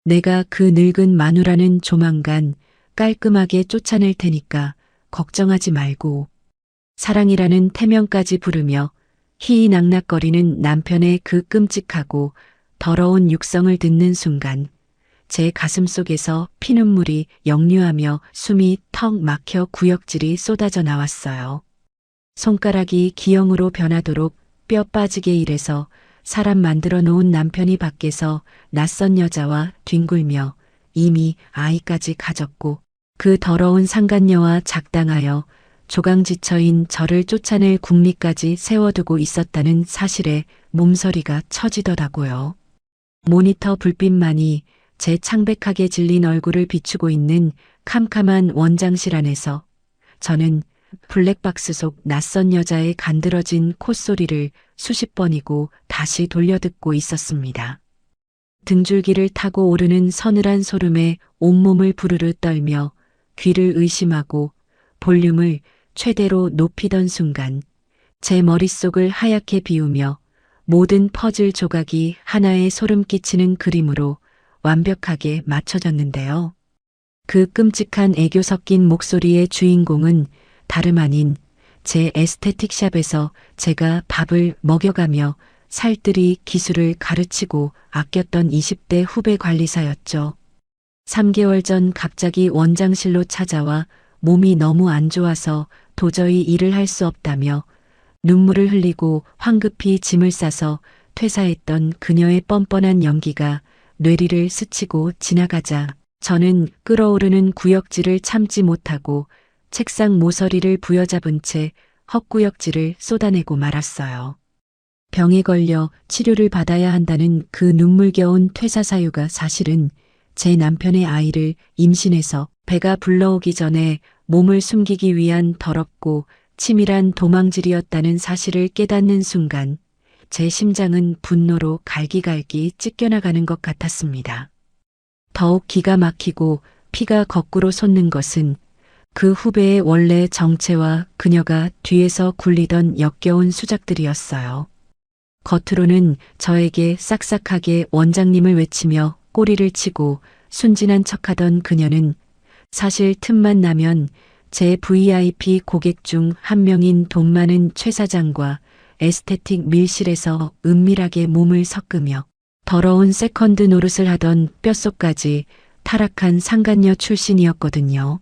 내가 그 늙은 마누라는 조만간 깔끔하게 쫓아낼 테니까 걱정하지 말고. 사랑이라는 태명까지 부르며 희희낙낙거리는 남편의 그 끔찍하고 더러운 육성을 듣는 순간 제 가슴 속에서 피눈물이 역류하며 숨이 턱 막혀 구역질이 쏟아져 나왔어요. 손가락이 기형으로 변하도록 뼈 빠지게 일해서 사람 만들어 놓은 남편이 밖에서 낯선 여자와 뒹굴며 이미 아이까지 가졌고 그 더러운 상간녀와 작당하여 조강지처인 저를 쫓아낼 국리까지 세워두고 있었다는 사실에 몸서리가 처지더라고요. 모니터 불빛만이 제 창백하게 질린 얼굴을 비추고 있는 캄캄한 원장실 안에서 저는 블랙박스 속 낯선 여자의 간드러진 콧소리를 수십 번이고 다시 돌려듣고 있었습니다. 등줄기를 타고 오르는 서늘한 소름에 온몸을 부르르 떨며 귀를 의심하고 볼륨을 최대로 높이던 순간 제 머릿속을 하얗게 비우며 모든 퍼즐 조각이 하나의 소름 끼치는 그림으로 완벽하게 맞춰졌는데요. 그 끔찍한 애교 섞인 목소리의 주인공은 다름 아닌 제 에스테틱샵에서 제가 밥을 먹여가며 살뜰히 기술을 가르치고 아꼈던 20대 후배 관리사였죠. 3개월 전 갑자기 원장실로 찾아와 몸이 너무 안 좋아서 도저히 일을 할 수 없다며 눈물을 흘리고 황급히 짐을 싸서 퇴사했던 그녀의 뻔뻔한 연기가 뇌리를 스치고 지나가자 저는 끓어오르는 구역질을 참지 못하고 책상 모서리를 부여잡은 채 헛구역질을 쏟아내고 말았어요. 병에 걸려 치료를 받아야 한다는 그 눈물겨운 퇴사 사유가 사실은 제 남편의 아이를 임신해서 배가 불러오기 전에 몸을 숨기기 위한 더럽고 치밀한 도망질이었다는 사실을 깨닫는 순간 제 심장은 분노로 갈기갈기 찢겨나가는 것 같았습니다. 더욱 기가 막히고 피가 거꾸로 솟는 것은 그 후배의 원래 정체와 그녀가 뒤에서 굴리던 역겨운 수작들이었어요. 겉으로는 저에게 싹싹하게 원장님을 외치며 꼬리를 치고 순진한 척하던 그녀는 사실 틈만 나면 제 VIP 고객 중 한 명인 돈 많은 최 사장과 에스테틱 밀실에서 은밀하게 몸을 섞으며 더러운 세컨드 노릇을 하던 뼛속까지 타락한 상간녀 출신이었거든요.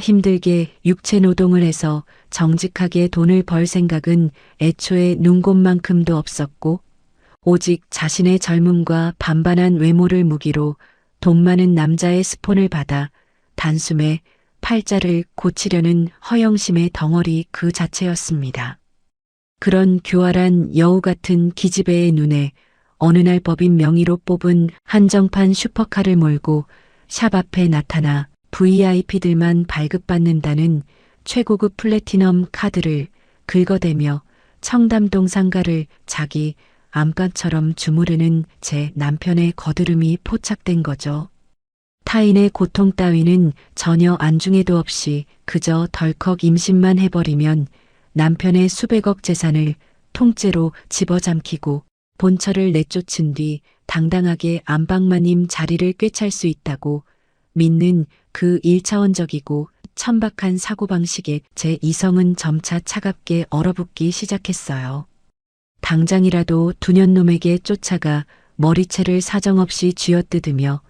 힘들게 육체 노동을 해서 정직하게 돈을 벌 생각은 애초에 눈곱만큼도 없었고 오직 자신의 젊음과 반반한 외모를 무기로 돈 많은 남자의 스폰을 받아 단숨에 팔자를 고치려는 허영심의 덩어리 그 자체였습니다. 그런 교활한 여우 같은 기집애의 눈에 어느 날 법인 명의로 뽑은 한정판 슈퍼카를 몰고 샵 앞에 나타나 VIP들만 발급받는다는 최고급 플래티넘 카드를 긁어대며 청담동 상가를 자기 안방처럼 주무르는 제 남편의 거드름이 포착된 거죠. 타인의 고통 따위는 전혀 안중에도 없이 그저 덜컥 임신만 해버리면 남편의 수백억 재산을 통째로 집어삼키고 본처를 내쫓은 뒤 당당하게 안방마님 자리를 꿰찰 수 있다고 믿는 그 일차원적이고 천박한 사고방식에 제 이성은 점차 차갑게 얼어붙기 시작했어요. 당장이라도 두년놈에게 쫓아가 머리채를 사정없이 쥐어뜯으며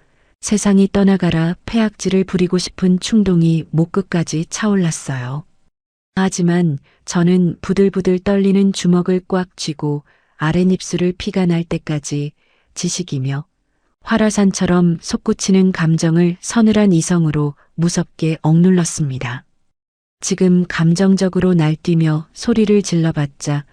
세상이 떠나가라 패악질을 부리고 싶은 충동이 목끝까지 차올랐어요. 하지만 저는 부들부들 떨리는 주먹을 꽉 쥐고 아랫입술을 피가 날 때까지 지식이며 화라산처럼 솟구치는 감정을 서늘한 이성으로 무섭게 억눌렀습니다. 지금 감정적으로 날뛰며 소리를 질러봤자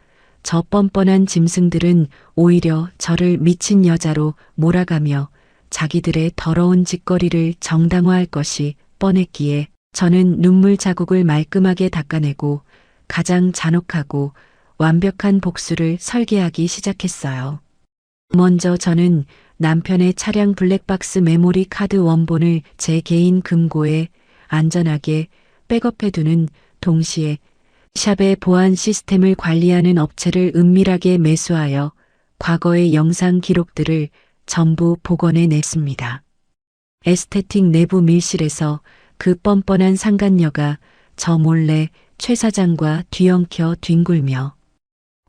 저 뻔뻔한 짐승들은 오히려 저를 미친 여자로 몰아가며 자기들의 더러운 짓거리를 정당화할 것이 뻔했기에 저는 눈물 자국을 말끔하게 닦아내고 가장 잔혹하고 완벽한 복수를 설계하기 시작했어요. 먼저 저는 남편의 차량 블랙박스 메모리 카드 원본을 제 개인 금고에 안전하게 백업해두는 동시에 샵의 보안 시스템을 관리하는 업체를 은밀하게 매수하여 과거의 영상 기록들을 전부 복원해냈습니다. 에스테틱 내부 밀실에서 그 뻔뻔한 상간녀가 저 몰래 최 사장과 뒤엉켜 뒹굴며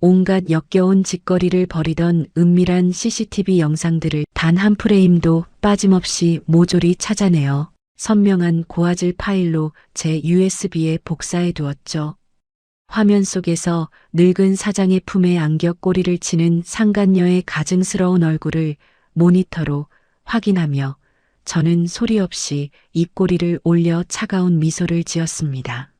온갖 역겨운 짓거리를 벌이던 은밀한 CCTV 영상들을 단 한 프레임도 빠짐없이 모조리 찾아내어 선명한 고화질 파일로 제 USB에 복사해 두었죠. 화면 속에서 늙은 사장의 품에 안겨 꼬리를 치는 상간녀의 가증스러운 얼굴을 모니터로 확인하며 저는 소리 없이 입꼬리를 올려 차가운 미소를 지었습니다.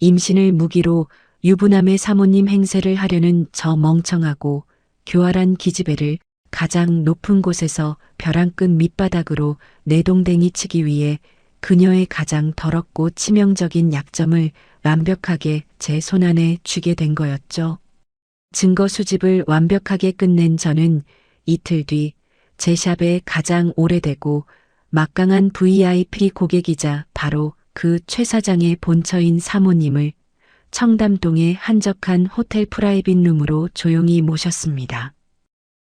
임신을 무기로 유부남의 사모님 행세를 하려는 저 멍청하고 교활한 기집애를 가장 높은 곳에서 벼랑 끝 밑바닥으로 내동댕이 치기 위해 그녀의 가장 더럽고 치명적인 약점을 완벽하게 제 손안에 쥐게 된 거였죠. 증거 수집을 완벽하게 끝낸 저는 이틀 뒤 제 샵의 가장 오래되고 막강한 VIP 고객이자 바로 그 최 사장의 본처인 사모님을 청담동의 한적한 호텔 프라이빗 룸으로 조용히 모셨습니다.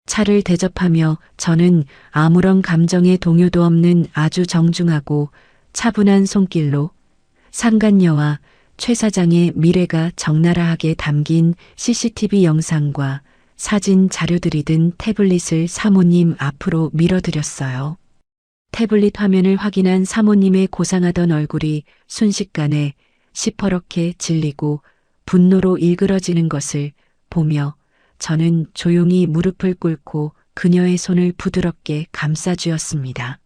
차를 대접하며 저는 아무런 감정의 동요도 없는 아주 정중하고 차분한 손길로 상간녀와 최 사장의 미래가 적나라하게 담긴 CCTV 영상과 사진 자료들이 든 태블릿을 사모님 앞으로 밀어드렸어요. 태블릿 화면을 확인한 사모님의 고상하던 얼굴이 순식간에 시퍼렇게 질리고 분노로 일그러지는 것을 보며 저는 조용히 무릎을 꿇고 그녀의 손을 부드럽게 감싸주었습니다.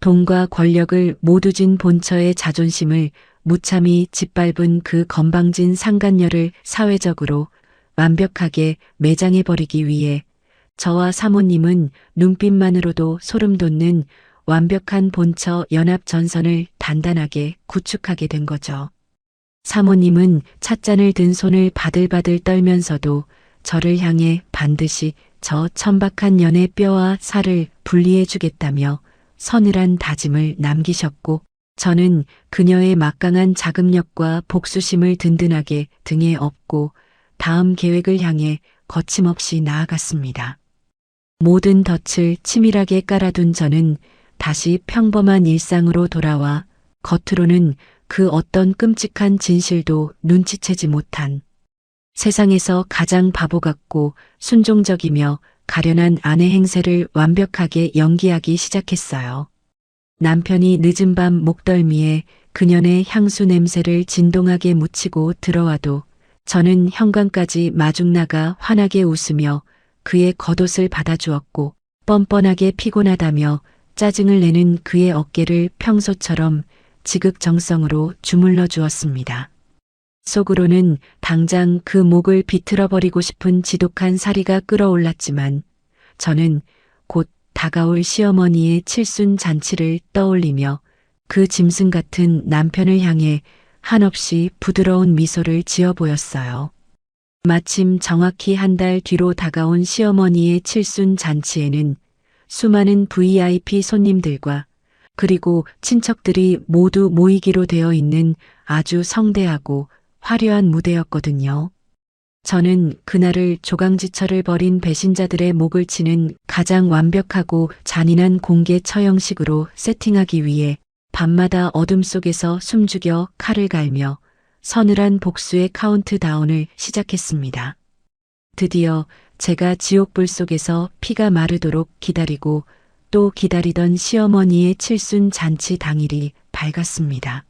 돈과 권력을 모두 진 본처의 자존심을 무참히 짓밟은 그 건방진 상간녀를 사회적으로 완벽하게 매장해버리기 위해 저와 사모님은 눈빛만으로도 소름 돋는 완벽한 본처 연합 전선을 단단하게 구축하게 된 거죠. 사모님은 찻잔을 든 손을 바들바들 떨면서도 저를 향해 반드시 저 천박한 년의 뼈와 살을 분리해 주겠다며 서늘한 다짐을 남기셨고, 저는 그녀의 막강한 자금력과 복수심을 든든하게 등에 업고 다음 계획을 향해 거침없이 나아갔습니다. 모든 덫을 치밀하게 깔아둔 저는 다시 평범한 일상으로 돌아와 겉으로는 그 어떤 끔찍한 진실도 눈치채지 못한 세상에서 가장 바보 같고 순종적이며 가련한 아내 행세를 완벽하게 연기하기 시작했어요. 남편이 늦은 밤 목덜미에 그녀의 향수 냄새를 진동하게 묻히고 들어와도 저는 현관까지 마중 나가 환하게 웃으며 그의 겉옷을 받아주었고, 뻔뻔하게 피곤하다며 짜증을 내는 그의 어깨를 평소처럼 지극정성으로 주물러 주었습니다. 속으로는 당장 그 목을 비틀어 버리고 싶은 지독한 사리가 끓어올랐지만 저는 곧 다가올 시어머니의 칠순 잔치를 떠올리며 그 짐승 같은 남편을 향해 한없이 부드러운 미소를 지어 보였어요. 마침 정확히 한 달 뒤로 다가온 시어머니의 칠순 잔치에는 수많은 VIP 손님들과 그리고 친척들이 모두 모이기로 되어 있는 아주 성대하고 화려한 무대였거든요. 저는 그날을 조강지처를 벌인 배신자들의 목을 치는 가장 완벽하고 잔인한 공개 처형식으로 세팅하기 위해 밤마다 어둠 속에서 숨죽여 칼을 갈며 서늘한 복수의 카운트다운을 시작했습니다. 드디어 제가 지옥불 속에서 피가 마르도록 기다리고 또 기다리던 시어머니의 칠순 잔치 당일이 밝았습니다.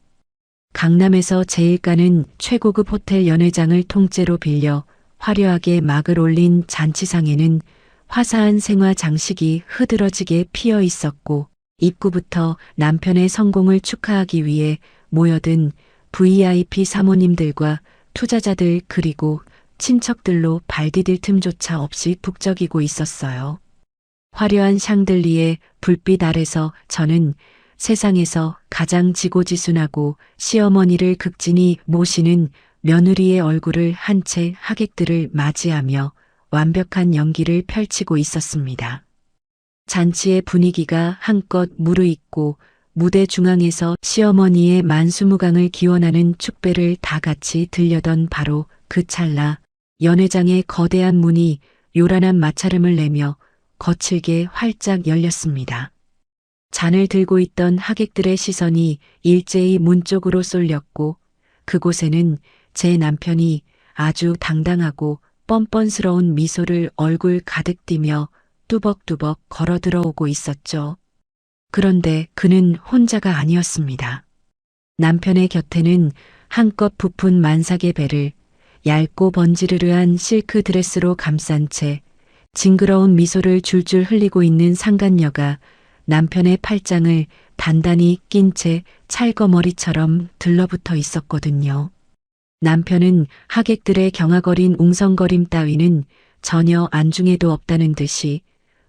강남에서 제일 가는 최고급 호텔 연회장을 통째로 빌려 화려하게 막을 올린 잔치상에는 화사한 생화 장식이 흐드러지게 피어 있었고, 입구부터 남편의 성공을 축하하기 위해 모여든 VIP 사모님들과 투자자들 그리고 친척들로 발 디딜 틈조차 없이 북적이고 있었어요. 화려한 샹들리에 불빛 아래서 저는 세상에서 가장 지고지순하고 시어머니를 극진히 모시는 며느리의 얼굴을 한 채 하객들을 맞이하며 완벽한 연기를 펼치고 있었습니다. 잔치의 분위기가 한껏 무르익고 무대 중앙에서 시어머니의 만수무강을 기원하는 축배를 다 같이 들려던 바로 그 찰나, 연회장의 거대한 문이 요란한 마찰음을 내며 거칠게 활짝 열렸습니다. 잔을 들고 있던 하객들의 시선이 일제히 문 쪽으로 쏠렸고, 그곳에는 제 남편이 아주 당당하고 뻔뻔스러운 미소를 얼굴 가득 띠며 뚜벅뚜벅 걸어 들어오고 있었죠. 그런데 그는 혼자가 아니었습니다. 남편의 곁에는 한껏 부푼 만삭의 배를 얇고 번지르르한 실크 드레스로 감싼 채 징그러운 미소를 줄줄 흘리고 있는 상간녀가 남편의 팔짱을 단단히 낀 채 찰거머리처럼 들러붙어 있었거든요. 남편은 하객들의 경악어린 웅성거림 따위는 전혀 안중에도 없다는 듯이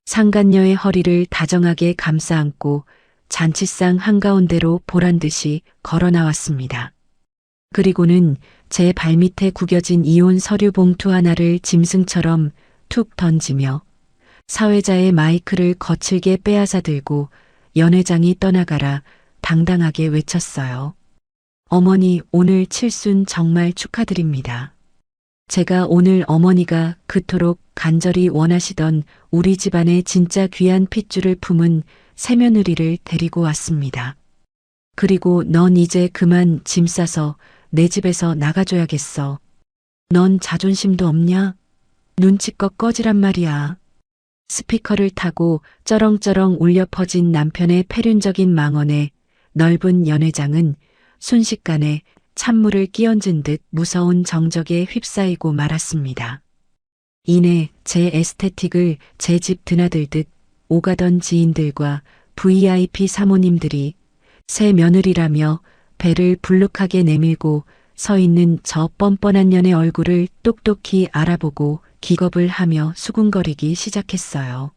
상간녀의 허리를 다정하게 감싸 안고 잔치상 한가운데로 보란듯이 걸어 나왔습니다. 그리고는 제 발밑에 구겨진 이혼 서류 봉투 하나를 짐승처럼 툭 던지며 사회자의 마이크를 거칠게 빼앗아 들고 연회장이 떠나가라 당당하게 외쳤어요. 어머니, 오늘 칠순 정말 축하드립니다. 제가 오늘 어머니가 그토록 간절히 원하시던 우리 집안의 진짜 귀한 핏줄을 품은 새며느리를 데리고 왔습니다. 그리고 넌 이제 그만 짐 싸서 내 집에서 나가줘야겠어. 넌 자존심도 없냐? 눈치껏 꺼지란 말이야. 스피커를 타고 쩌렁쩌렁 울려 퍼진 남편의 패륜적인 망언에 넓은 연회장은 순식간에 찬물을 끼얹은 듯 무서운 정적에 휩싸이고 말았습니다. 이내 제 에스테틱을 제 집 드나들듯 오가던 지인들과 VIP 사모님들이 새 며느리라며 배를 불룩하게 내밀고 서 있는 저 뻔뻔한 년의 얼굴을 똑똑히 알아보고 기겁을 하며 수군거리기 시작했어요.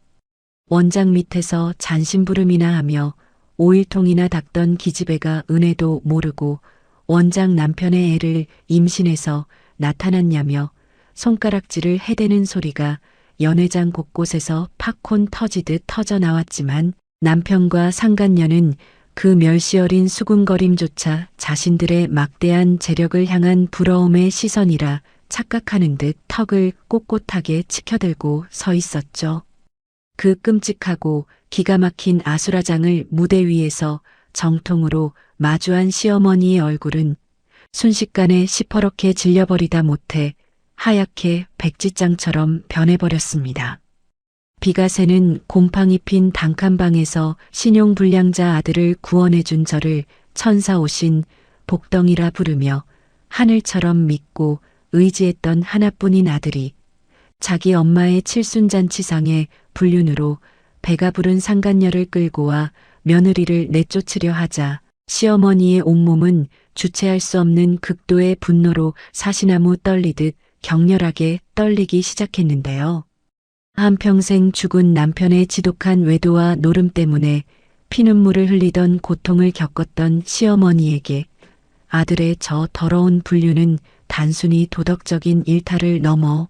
원장 밑에서 잔심부름이나 하며 5일통이나 닦던 기집애가 은혜도 모르고 원장 남편의 애를 임신해서 나타났냐며 손가락질을 해대는 소리가 연회장 곳곳에서 팝콘 터지듯 터져 나왔지만 남편과 상간녀는 그 멸시어린 수군거림조차 자신들의 막대한 재력을 향한 부러움의 시선이라 착각하는 듯 턱을 꼿꼿하게 치켜들고 서 있었죠. 그 끔찍하고 기가 막힌 아수라장을 무대 위에서 정통으로 마주한 시어머니의 얼굴은 순식간에 시퍼렇게 질려버리다 못해 하얗게 백지장처럼 변해버렸습니다. 비가 새는 곰팡이 핀 단칸방에서 신용불량자 아들을 구원해준 저를 천사 오신 복덩이라 부르며 하늘처럼 믿고 의지했던 하나뿐인 아들이 자기 엄마의 칠순잔치상에 불륜으로 배가 부른 상간녀를 끌고 와 며느리를 내쫓으려 하자 시어머니의 온몸은 주체할 수 없는 극도의 분노로 사시나무 떨리듯 격렬하게 떨리기 시작했는데요. 한평생 죽은 남편의 지독한 외도와 노름 때문에 피눈물을 흘리던 고통을 겪었던 시어머니에게 아들의 저 더러운 불륜은 단순히 도덕적인 일탈을 넘어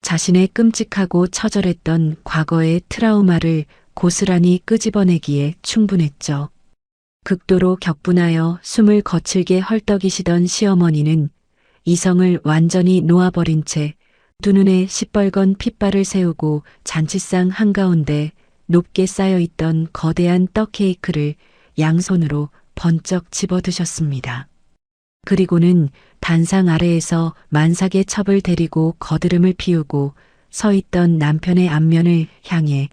자신의 끔찍하고 처절했던 과거의 트라우마를 고스란히 끄집어내기에 충분했죠. 극도로 격분하여 숨을 거칠게 헐떡이시던 시어머니는 이성을 완전히 놓아버린 채 두 눈에 시뻘건 핏발을 세우고 잔치상 한가운데 높게 쌓여있던 거대한 떡 케이크를 양손으로 번쩍 집어드셨습니다. 그리고는 단상 아래에서 만삭의 첩을 데리고 거드름을 피우고 서 있던 남편의 앞면을 향해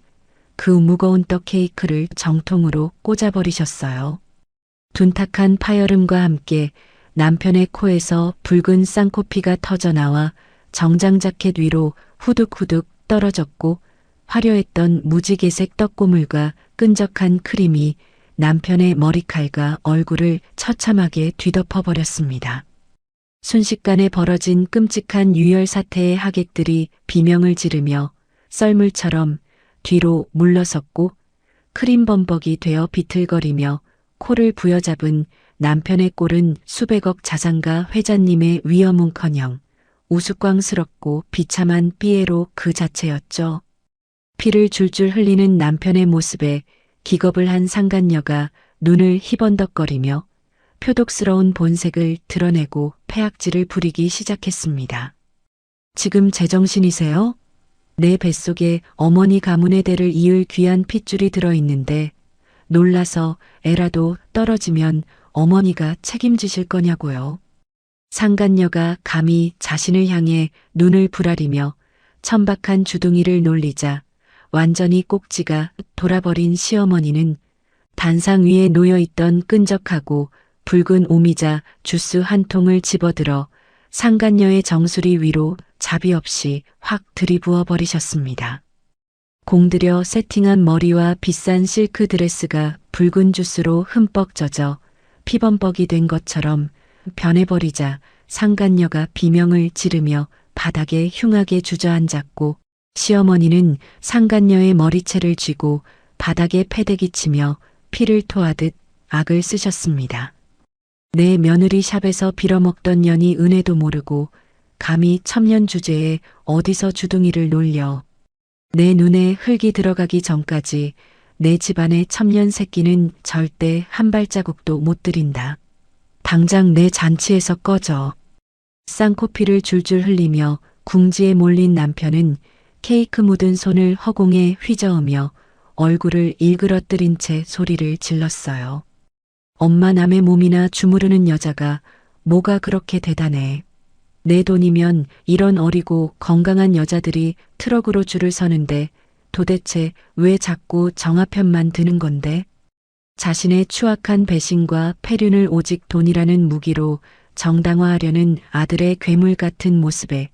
그 무거운 떡 케이크를 정통으로 꽂아버리셨어요. 둔탁한 파열음과 함께 남편의 코에서 붉은 쌍코피가 터져나와 정장 자켓 위로 후둑후둑 떨어졌고 화려했던 무지개색 떡고물과 끈적한 크림이 남편의 머리칼과 얼굴을 처참하게 뒤덮어 버렸습니다. 순식간에 벌어진 끔찍한 유혈 사태의 하객들이 비명을 지르며 썰물처럼 뒤로 물러섰고 크림범벅이 되어 비틀거리며 코를 부여잡은 남편의 꼴은 수백억 자산가 회장님의 위엄은커녕 우스꽝스럽고 비참한 삐에로 그 자체였죠. 피를 줄줄 흘리는 남편의 모습에 기겁을 한 상간녀가 눈을 희번덕거리며 표독스러운 본색을 드러내고 패악질을 부리기 시작했습니다. 지금 제정신이세요? 내 뱃속에 어머니 가문의 대를 이을 귀한 핏줄이 들어있는데 놀라서 애라도 떨어지면 어머니가 책임지실 거냐고요. 상간녀가 감히 자신을 향해 눈을 부라리며 천박한 주둥이를 놀리자 완전히 꼭지가 돌아버린 시어머니는 단상 위에 놓여있던 끈적하고 붉은 오미자 주스 한 통을 집어들어 상간녀의 정수리 위로 자비 없이 확 들이부어 버리셨습니다. 공들여 세팅한 머리와 비싼 실크 드레스가 붉은 주스로 흠뻑 젖어 피범벅이 된 것처럼 변해버리자 상간녀가 비명을 지르며 바닥에 흉하게 주저앉았고 시어머니는 상간녀의 머리채를 쥐고 바닥에 패대기 치며 피를 토하듯 악을 쓰셨습니다. 내 며느리 샵에서 빌어먹던 년이 은혜도 모르고 감히 첩년 주제에 어디서 주둥이를 놀려. 내 눈에 흙이 들어가기 전까지 내 집안의 첩년 새끼는 절대 한 발자국도 못 들인다. 당장 내 잔치에서 꺼져. 쌍코피를 줄줄 흘리며 궁지에 몰린 남편은 케이크 묻은 손을 허공에 휘저으며 얼굴을 일그러뜨린 채 소리를 질렀어요. 엄마 남의 몸이나 주무르는 여자가 뭐가 그렇게 대단해. 내 돈이면 이런 어리고 건강한 여자들이 트럭으로 줄을 서는데 도대체 왜 자꾸 정화편만 드는 건데? 자신의 추악한 배신과 폐륜을 오직 돈이라는 무기로 정당화하려는 아들의 괴물 같은 모습에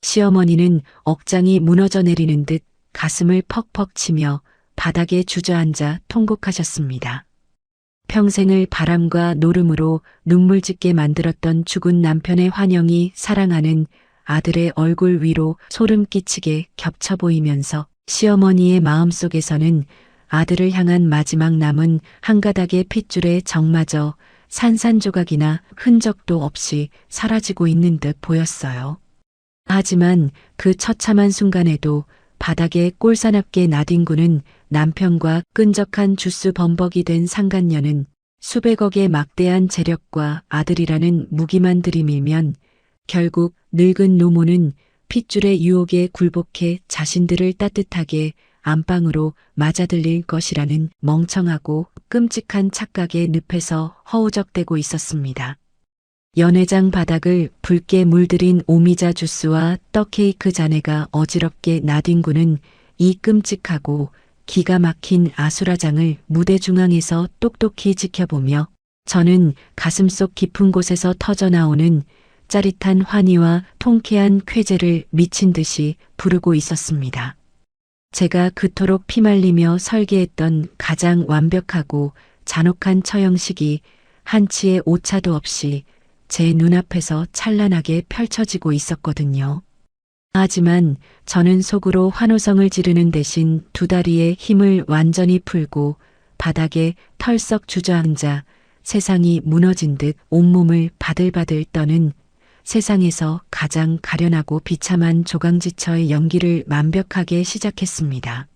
시어머니는 억장이 무너져 내리는 듯 가슴을 퍽퍽 치며 바닥에 주저앉아 통곡하셨습니다. 평생을 바람과 노름으로 눈물 짓게 만들었던 죽은 남편의 환영이 사랑하는 아들의 얼굴 위로 소름 끼치게 겹쳐 보이면서 시어머니의 마음속에서는 아들을 향한 마지막 남은 한 가닥의 핏줄의 정마저 산산조각이나 흔적도 없이 사라지고 있는 듯 보였어요. 하지만 그 처참한 순간에도 바닥에 꼴사납게 나뒹구는 남편과 끈적한 주스 범벅이 된 상간녀는 수백억의 막대한 재력과 아들이라는 무기만 들이밀면 결국 늙은 노모는 핏줄의 유혹에 굴복해 자신들을 따뜻하게 안방으로 맞아들릴 것이라는 멍청하고 끔찍한 착각의 늪에서 허우적대고 있었습니다. 연회장 바닥을 붉게 물들인 오미자 주스와 떡케이크 잔해가 어지럽게 나뒹구는 이 끔찍하고 기가 막힌 아수라장을 무대 중앙에서 똑똑히 지켜보며 저는 가슴속 깊은 곳에서 터져나오는 짜릿한 환희와 통쾌한 쾌재를 미친 듯이 부르고 있었습니다. 제가 그토록 피말리며 설계했던 가장 완벽하고 잔혹한 처형식이 한치의 오차도 없이 제 눈앞에서 찬란하게 펼쳐지고 있었거든요. 하지만 저는 속으로 환호성을 지르는 대신 두 다리의 힘을 완전히 풀고 바닥에 털썩 주저앉아 세상이 무너진 듯 온몸을 바들바들 떠는 세상에서 가장 가련하고 비참한 조강지처의 연기를 완벽하게 시작했습니다.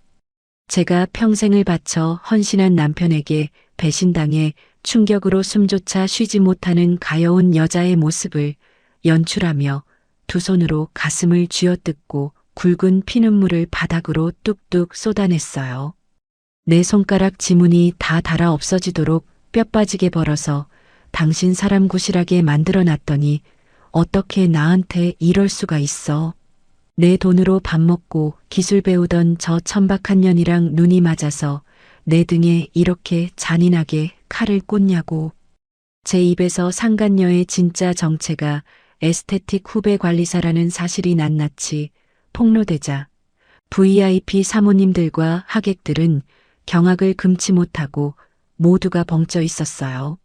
제가 평생을 바쳐 헌신한 남편에게 배신당해 충격으로 숨조차 쉬지 못하는 가여운 여자의 모습을 연출하며 두 손으로 가슴을 쥐어뜯고 굵은 피눈물을 바닥으로 뚝뚝 쏟아냈어요. 내 손가락 지문이 다 닳아 없어지도록 뼈 빠지게 벌어서 당신 사람 구실하게 만들어놨더니 어떻게 나한테 이럴 수가 있어. 내 돈으로 밥 먹고 기술 배우던 저 천박한 년이랑 눈이 맞아서 내 등에 이렇게 잔인하게 칼을 꽂냐고. 제 입에서 상간녀의 진짜 정체가 에스테틱 후배 관리사라는 사실이 낱낱이 폭로되자 VIP 사모님들과 하객들은 경악을 금치 못하고 모두가 벙쪄 있었어요.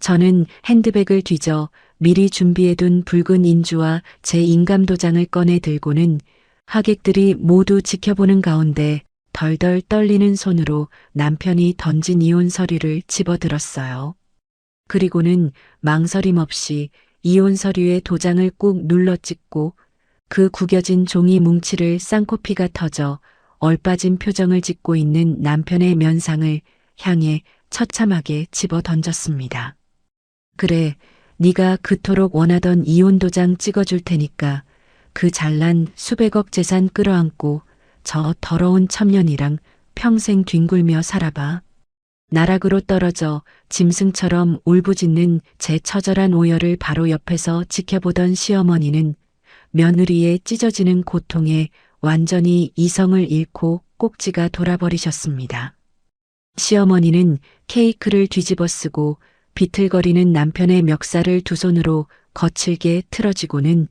저는 핸드백을 뒤져 미리 준비해둔 붉은 인주와 제 인감도장을 꺼내 들고는 하객들이 모두 지켜보는 가운데 덜덜 떨리는 손으로 남편이 던진 이혼 서류를 집어들었어요. 그리고는 망설임 없이 이혼 서류에 도장을 꾹 눌러 찍고 그 구겨진 종이 뭉치를 쌍코피가 터져 얼빠진 표정을 짓고 있는 남편의 면상을 향해 처참하게 집어 던졌습니다. 그래, 네가 그토록 원하던 이혼 도장 찍어줄 테니까 그 잘난 수백억 재산 끌어안고 저 더러운 첩년이랑 평생 뒹굴며 살아봐. 나락으로 떨어져 짐승처럼 울부짖는 제 처절한 오열을 바로 옆에서 지켜보던 시어머니는 며느리의 찢어지는 고통에 완전히 이성을 잃고 꼭지가 돌아버리셨습니다. 시어머니는 케이크를 뒤집어 쓰고 비틀거리는 남편의 멱살을 두 손으로 거칠게 틀어쥐고는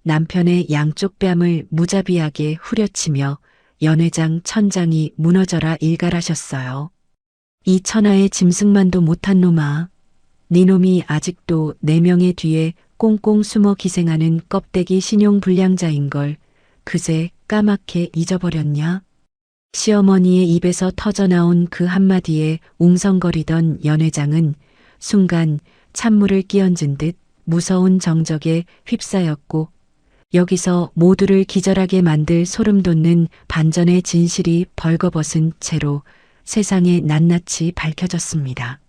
남편의 양쪽 뺨을 무자비하게 후려치며 연회장 천장이 무너져라 일갈하셨어요. 이 천하의 짐승만도 못한 놈아. 네 놈이 아직도 네 명의 뒤에 꽁꽁 숨어 기생하는 껍데기 신용불량자인 걸 그새 까맣게 잊어버렸냐? 시어머니의 입에서 터져나온 그 한마디에 웅성거리던 연회장은 순간 찬물을 끼얹은 듯 무서운 정적에 휩싸였고 여기서 모두를 기절하게 만들 소름 돋는 반전의 진실이 벌거벗은 채로 세상에 낱낱이 밝혀졌습니다.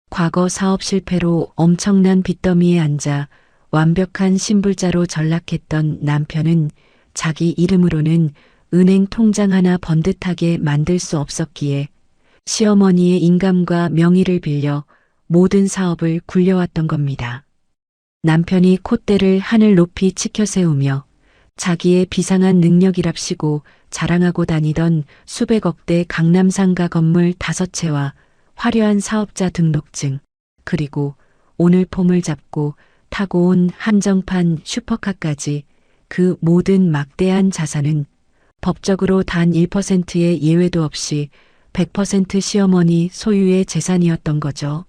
과거 사업 실패로 엄청난 빚더미에 앉아 완벽한 신불자로 전락했던 남편은 자기 이름으로는 은행 통장 하나 번듯하게 만들 수 없었기에 시어머니의 인감과 명의를 빌려 모든 사업을 굴려왔던 겁니다. 남편이 콧대를 하늘 높이 치켜 세우며 자기의 비상한 능력이랍시고 자랑하고 다니던 수백억대 강남상가 건물 5채와 화려한 사업자 등록증, 그리고 오늘 폼을 잡고 타고 온 한정판 슈퍼카까지 그 모든 막대한 자산은 법적으로 단 1%의 예외도 없이 100% 시어머니 소유의 재산이었던 거죠.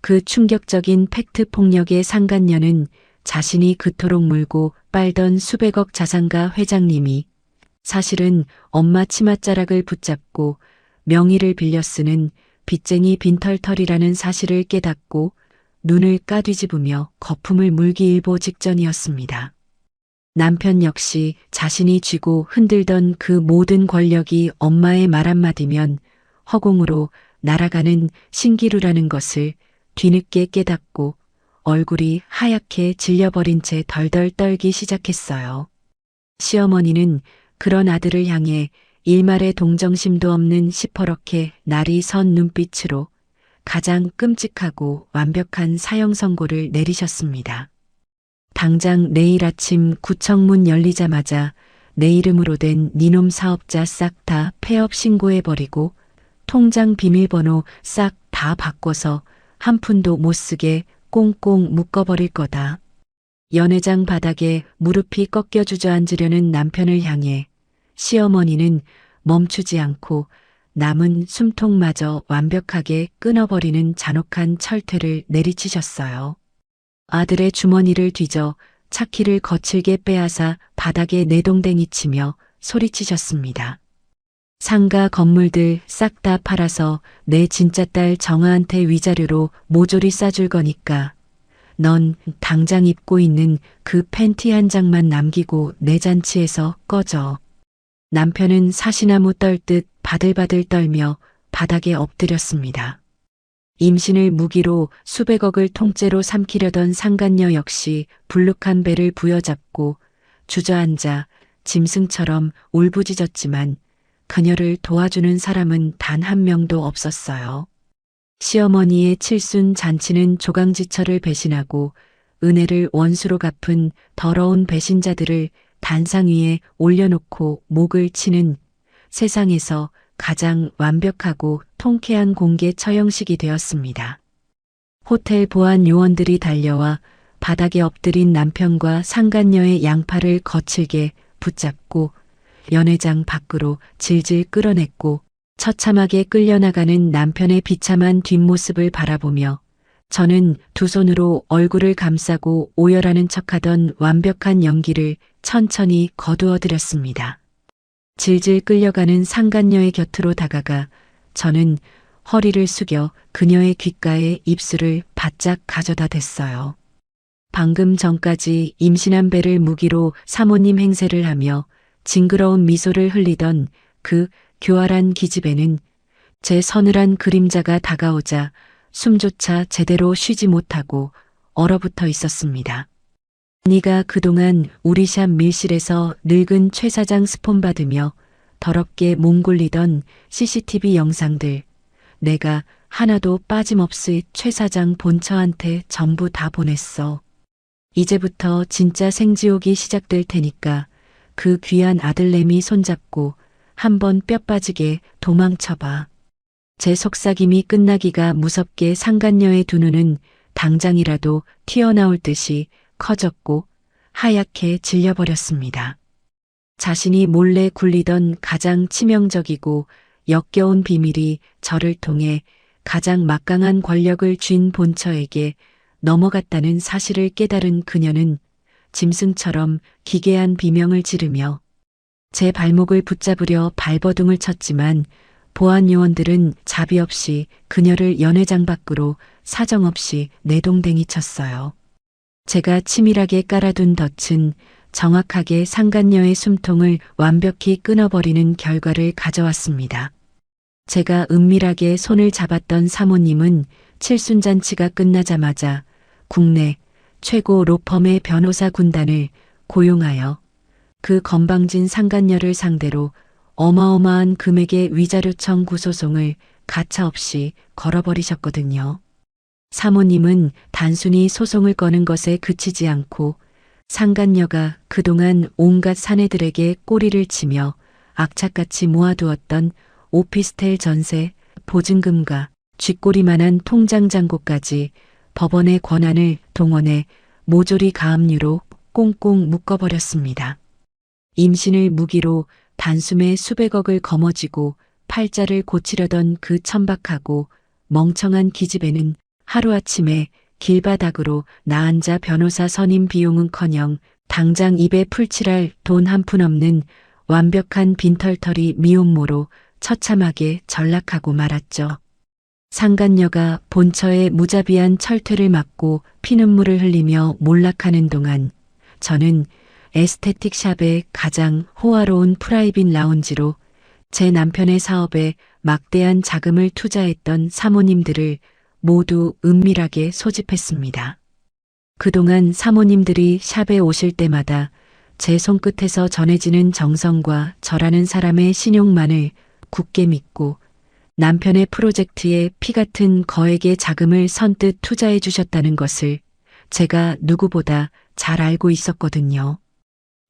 그 충격적인 팩트 폭력의 상간녀는 자신이 그토록 물고 빨던 수백억 자산가 회장님이 사실은 엄마 치맛자락을 붙잡고 명의를 빌려 쓰는 빚쟁이 빈털털이라는 사실을 깨닫고 눈을 까뒤집으며 거품을 물기 일보 직전이었습니다. 남편 역시 자신이 쥐고 흔들던 그 모든 권력이 엄마의 말 한마디면 허공으로 날아가는 신기루라는 것을 뒤늦게 깨닫고 얼굴이 하얗게 질려버린 채 덜덜 떨기 시작했어요. 시어머니는 그런 아들을 향해 일말의 동정심도 없는 시퍼렇게 날이 선 눈빛으로 가장 끔찍하고 완벽한 사형 선고를 내리셨습니다. 당장 내일 아침 구청문 열리자마자 내 이름으로 된 니놈 사업자 싹 다 폐업 신고해버리고 통장 비밀번호 싹 다 바꿔서 한 푼도 못 쓰게 꽁꽁 묶어버릴 거다. 연회장 바닥에 무릎이 꺾여 주저앉으려는 남편을 향해 시어머니는 멈추지 않고 남은 숨통마저 완벽하게 끊어버리는 잔혹한 철퇴를 내리치셨어요. 아들의 주머니를 뒤져 차키를 거칠게 빼앗아 바닥에 내동댕이 치며 소리치셨습니다. 상가 건물들 싹 다 팔아서 내 진짜 딸 정아한테 위자료로 모조리 싸줄 거니까 넌 당장 입고 있는 그 팬티 한 장만 남기고 내 잔치에서 꺼져. 남편은 사시나무 떨듯 바들바들 떨며 바닥에 엎드렸습니다. 임신을 무기로 수백억을 통째로 삼키려던 상간녀 역시 불룩한 배를 부여잡고 주저앉아 짐승처럼 울부짖었지만 그녀를 도와주는 사람은 단 한 명도 없었어요. 시어머니의 칠순 잔치는 조강지처를 배신하고 은혜를 원수로 갚은 더러운 배신자들을 단상 위에 올려놓고 목을 치는 세상에서 가장 완벽하고 통쾌한 공개 처형식이 되었습니다. 호텔 보안 요원들이 달려와 바닥에 엎드린 남편과 상간녀의 양팔을 거칠게 붙잡고 연회장 밖으로 질질 끌어냈고 처참하게 끌려나가는 남편의 비참한 뒷모습을 바라보며 저는 두 손으로 얼굴을 감싸고 오열하는 척하던 완벽한 연기를 천천히 거두어드렸습니다. 질질 끌려가는 상간녀의 곁으로 다가가 저는 허리를 숙여 그녀의 귓가에 입술을 바짝 가져다 댔어요. 방금 전까지 임신한 배를 무기로 사모님 행세를 하며 징그러운 미소를 흘리던 그 교활한 기집애는 제 서늘한 그림자가 다가오자 숨조차 제대로 쉬지 못하고 얼어붙어 있었습니다. 네가 그동안 우리 샵 밀실에서 늙은 최 사장 스폰 받으며 더럽게 몸굴리던 CCTV 영상들 내가 하나도 빠짐없이 최 사장 본처한테 전부 다 보냈어. 이제부터 진짜 생지옥이 시작될 테니까 그 귀한 아들내미 손잡고 한번 뼈 빠지게 도망쳐봐. 제 속삭임이 끝나기가 무섭게 상간녀의 두 눈은 당장이라도 튀어나올 듯이 커졌고 하얗게 질려버렸습니다. 자신이 몰래 굴리던 가장 치명적이고 역겨운 비밀이 저를 통해 가장 막강한 권력을 쥔 본처에게 넘어갔다는 사실을 깨달은 그녀는 짐승처럼 기괴한 비명을 지르며 제 발목을 붙잡으려 발버둥을 쳤지만 보안 요원들은 자비 없이 그녀를 연회장 밖으로 사정없이 내동댕이 쳤어요. 제가 치밀하게 깔아둔 덫은 정확하게 상간녀의 숨통을 완벽히 끊어버리는 결과를 가져왔습니다. 제가 은밀하게 손을 잡았던 사모님은 칠순잔치가 끝나자마자 국내 최고 로펌의 변호사 군단을 고용하여 그 건방진 상간녀를 상대로 어마어마한 금액의 위자료 청구 소송을 가차없이 걸어버리셨거든요. 사모님은 단순히 소송을 거는 것에 그치지 않고 상간녀가 그동안 온갖 사내들에게 꼬리를 치며 악착같이 모아두었던 오피스텔 전세, 보증금과 쥐꼬리만한 통장 잔고까지 법원의 권한을 동원해 모조리 가압류로 꽁꽁 묶어버렸습니다. 임신을 무기로 단숨에 수백억을 거머쥐고 팔자를 고치려던 그 천박하고 멍청한 기집애는 하루아침에 길바닥으로 나앉아 변호사 선임 비용은커녕 당장 입에 풀칠할 돈 한 푼 없는 완벽한 빈털터리 미혼모로 처참하게 전락하고 말았죠. 상간녀가 본처의 무자비한 철퇴를 맞고 피눈물을 흘리며 몰락하는 동안 저는 에스테틱 샵의 가장 호화로운 프라이빗 라운지로 제 남편의 사업에 막대한 자금을 투자했던 사모님들을 모두 은밀하게 소집했습니다. 그동안 사모님들이 샵에 오실 때마다 제 손끝에서 전해지는 정성과 저라는 사람의 신용만을 굳게 믿고 남편의 프로젝트에 피같은 거액의 자금을 선뜻 투자해 주셨다는 것을 제가 누구보다 잘 알고 있었거든요.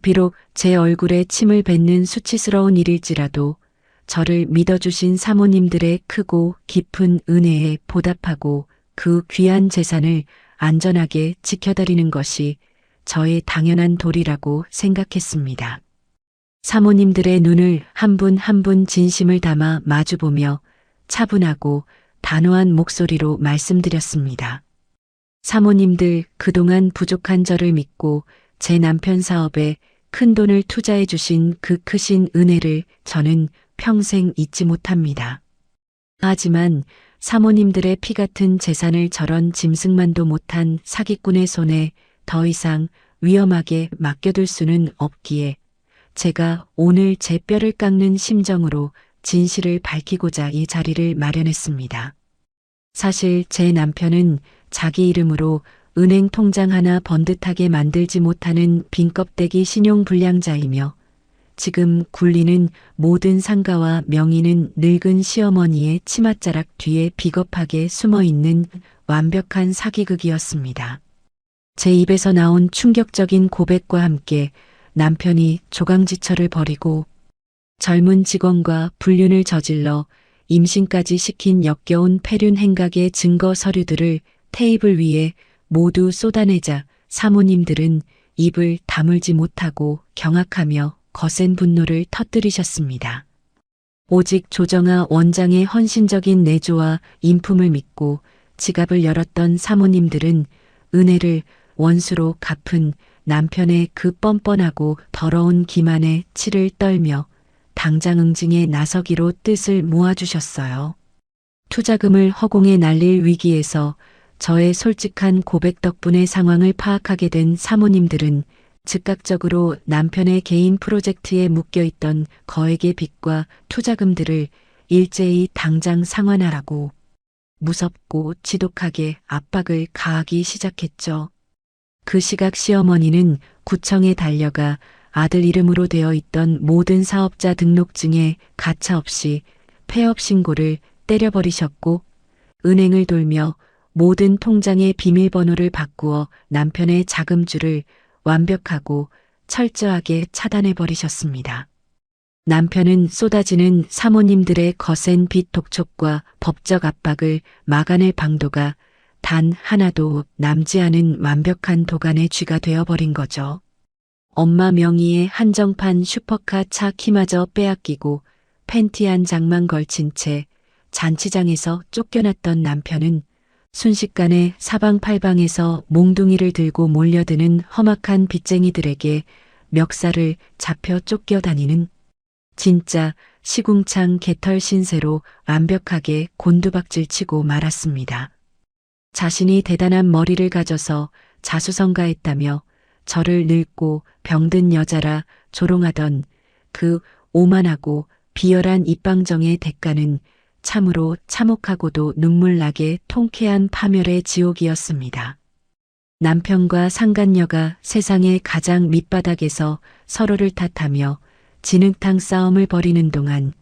비록 제 얼굴에 침을 뱉는 수치스러운 일일지라도 저를 믿어주신 사모님들의 크고 깊은 은혜에 보답하고 그 귀한 재산을 안전하게 지켜드리는 것이 저의 당연한 도리라고 생각했습니다. 사모님들의 눈을 한 분 한 분 진심을 담아 마주보며 차분하고 단호한 목소리로 말씀드렸습니다. 사모님들 그동안 부족한 저를 믿고 제 남편 사업에 큰 돈을 투자해 주신 그 크신 은혜를 저는 평생 잊지 못합니다. 하지만 사모님들의 피 같은 재산을 저런 짐승만도 못한 사기꾼의 손에 더 이상 위험하게 맡겨둘 수는 없기에 제가 오늘 제 뼈를 깎는 심정으로 진실을 밝히고자 이 자리를 마련했습니다. 사실 제 남편은 자기 이름으로 은행 통장 하나 번듯하게 만들지 못하는 빈껍데기 신용불량자이며 지금 굴리는 모든 상가와 명의는 늙은 시어머니의 치맛자락 뒤에 비겁하게 숨어있는 완벽한 사기극이었습니다. 제 입에서 나온 충격적인 고백과 함께 남편이 조강지처를 벌이고 젊은 직원과 불륜을 저질러 임신까지 시킨 역겨운 폐륜 행각의 증거 서류들을 테이블 위에 모두 쏟아내자 사모님들은 입을 다물지 못하고 경악하며 거센 분노를 터뜨리셨습니다. 오직 조정아 원장의 헌신적인 내조와 인품을 믿고 지갑을 열었던 사모님들은 은혜를 원수로 갚은 남편의 그 뻔뻔하고 더러운 기만에 치를 떨며 당장 응징에 나서기로 뜻을 모아주셨어요. 투자금을 허공에 날릴 위기에서 저의 솔직한 고백 덕분에 상황을 파악하게 된 사모님들은 즉각적으로 남편의 개인 프로젝트에 묶여있던 거액의 빚과 투자금들을 일제히 당장 상환하라고 무섭고 지독하게 압박을 가하기 시작했죠. 그 시각 시어머니는 구청에 달려가 아들 이름으로 되어 있던 모든 사업자 등록증에 가차없이 폐업 신고를 때려버리셨고 은행을 돌며 모든 통장의 비밀번호를 바꾸어 남편의 자금줄을 완벽하고 철저하게 차단해버리셨습니다. 남편은 쏟아지는 사모님들의 거센 빚 독촉과 법적 압박을 막아낼 방도가 단 하나도 남지 않은 완벽한 도간의 쥐가 되어버린 거죠. 엄마 명의의 한정판 슈퍼카 차 키마저 빼앗기고 팬티 한 장만 걸친 채 잔치장에서 쫓겨났던 남편은 순식간에 사방팔방에서 몽둥이를 들고 몰려드는 험악한 빚쟁이들에게 멱살을 잡혀 쫓겨다니는 진짜 시궁창 개털 신세로 완벽하게 곤두박질치고 말았습니다. 자신이 대단한 머리를 가져서 자수성가했다며 저를 늙고 병든 여자라 조롱하던 그 오만하고 비열한 입방정의 대가는 참으로 참혹하고도 눈물나게 통쾌한 파멸의 지옥이었습니다. 남편과 상간녀가 세상의 가장 밑바닥에서 서로를 탓하며 진흙탕 싸움을 벌이는 동안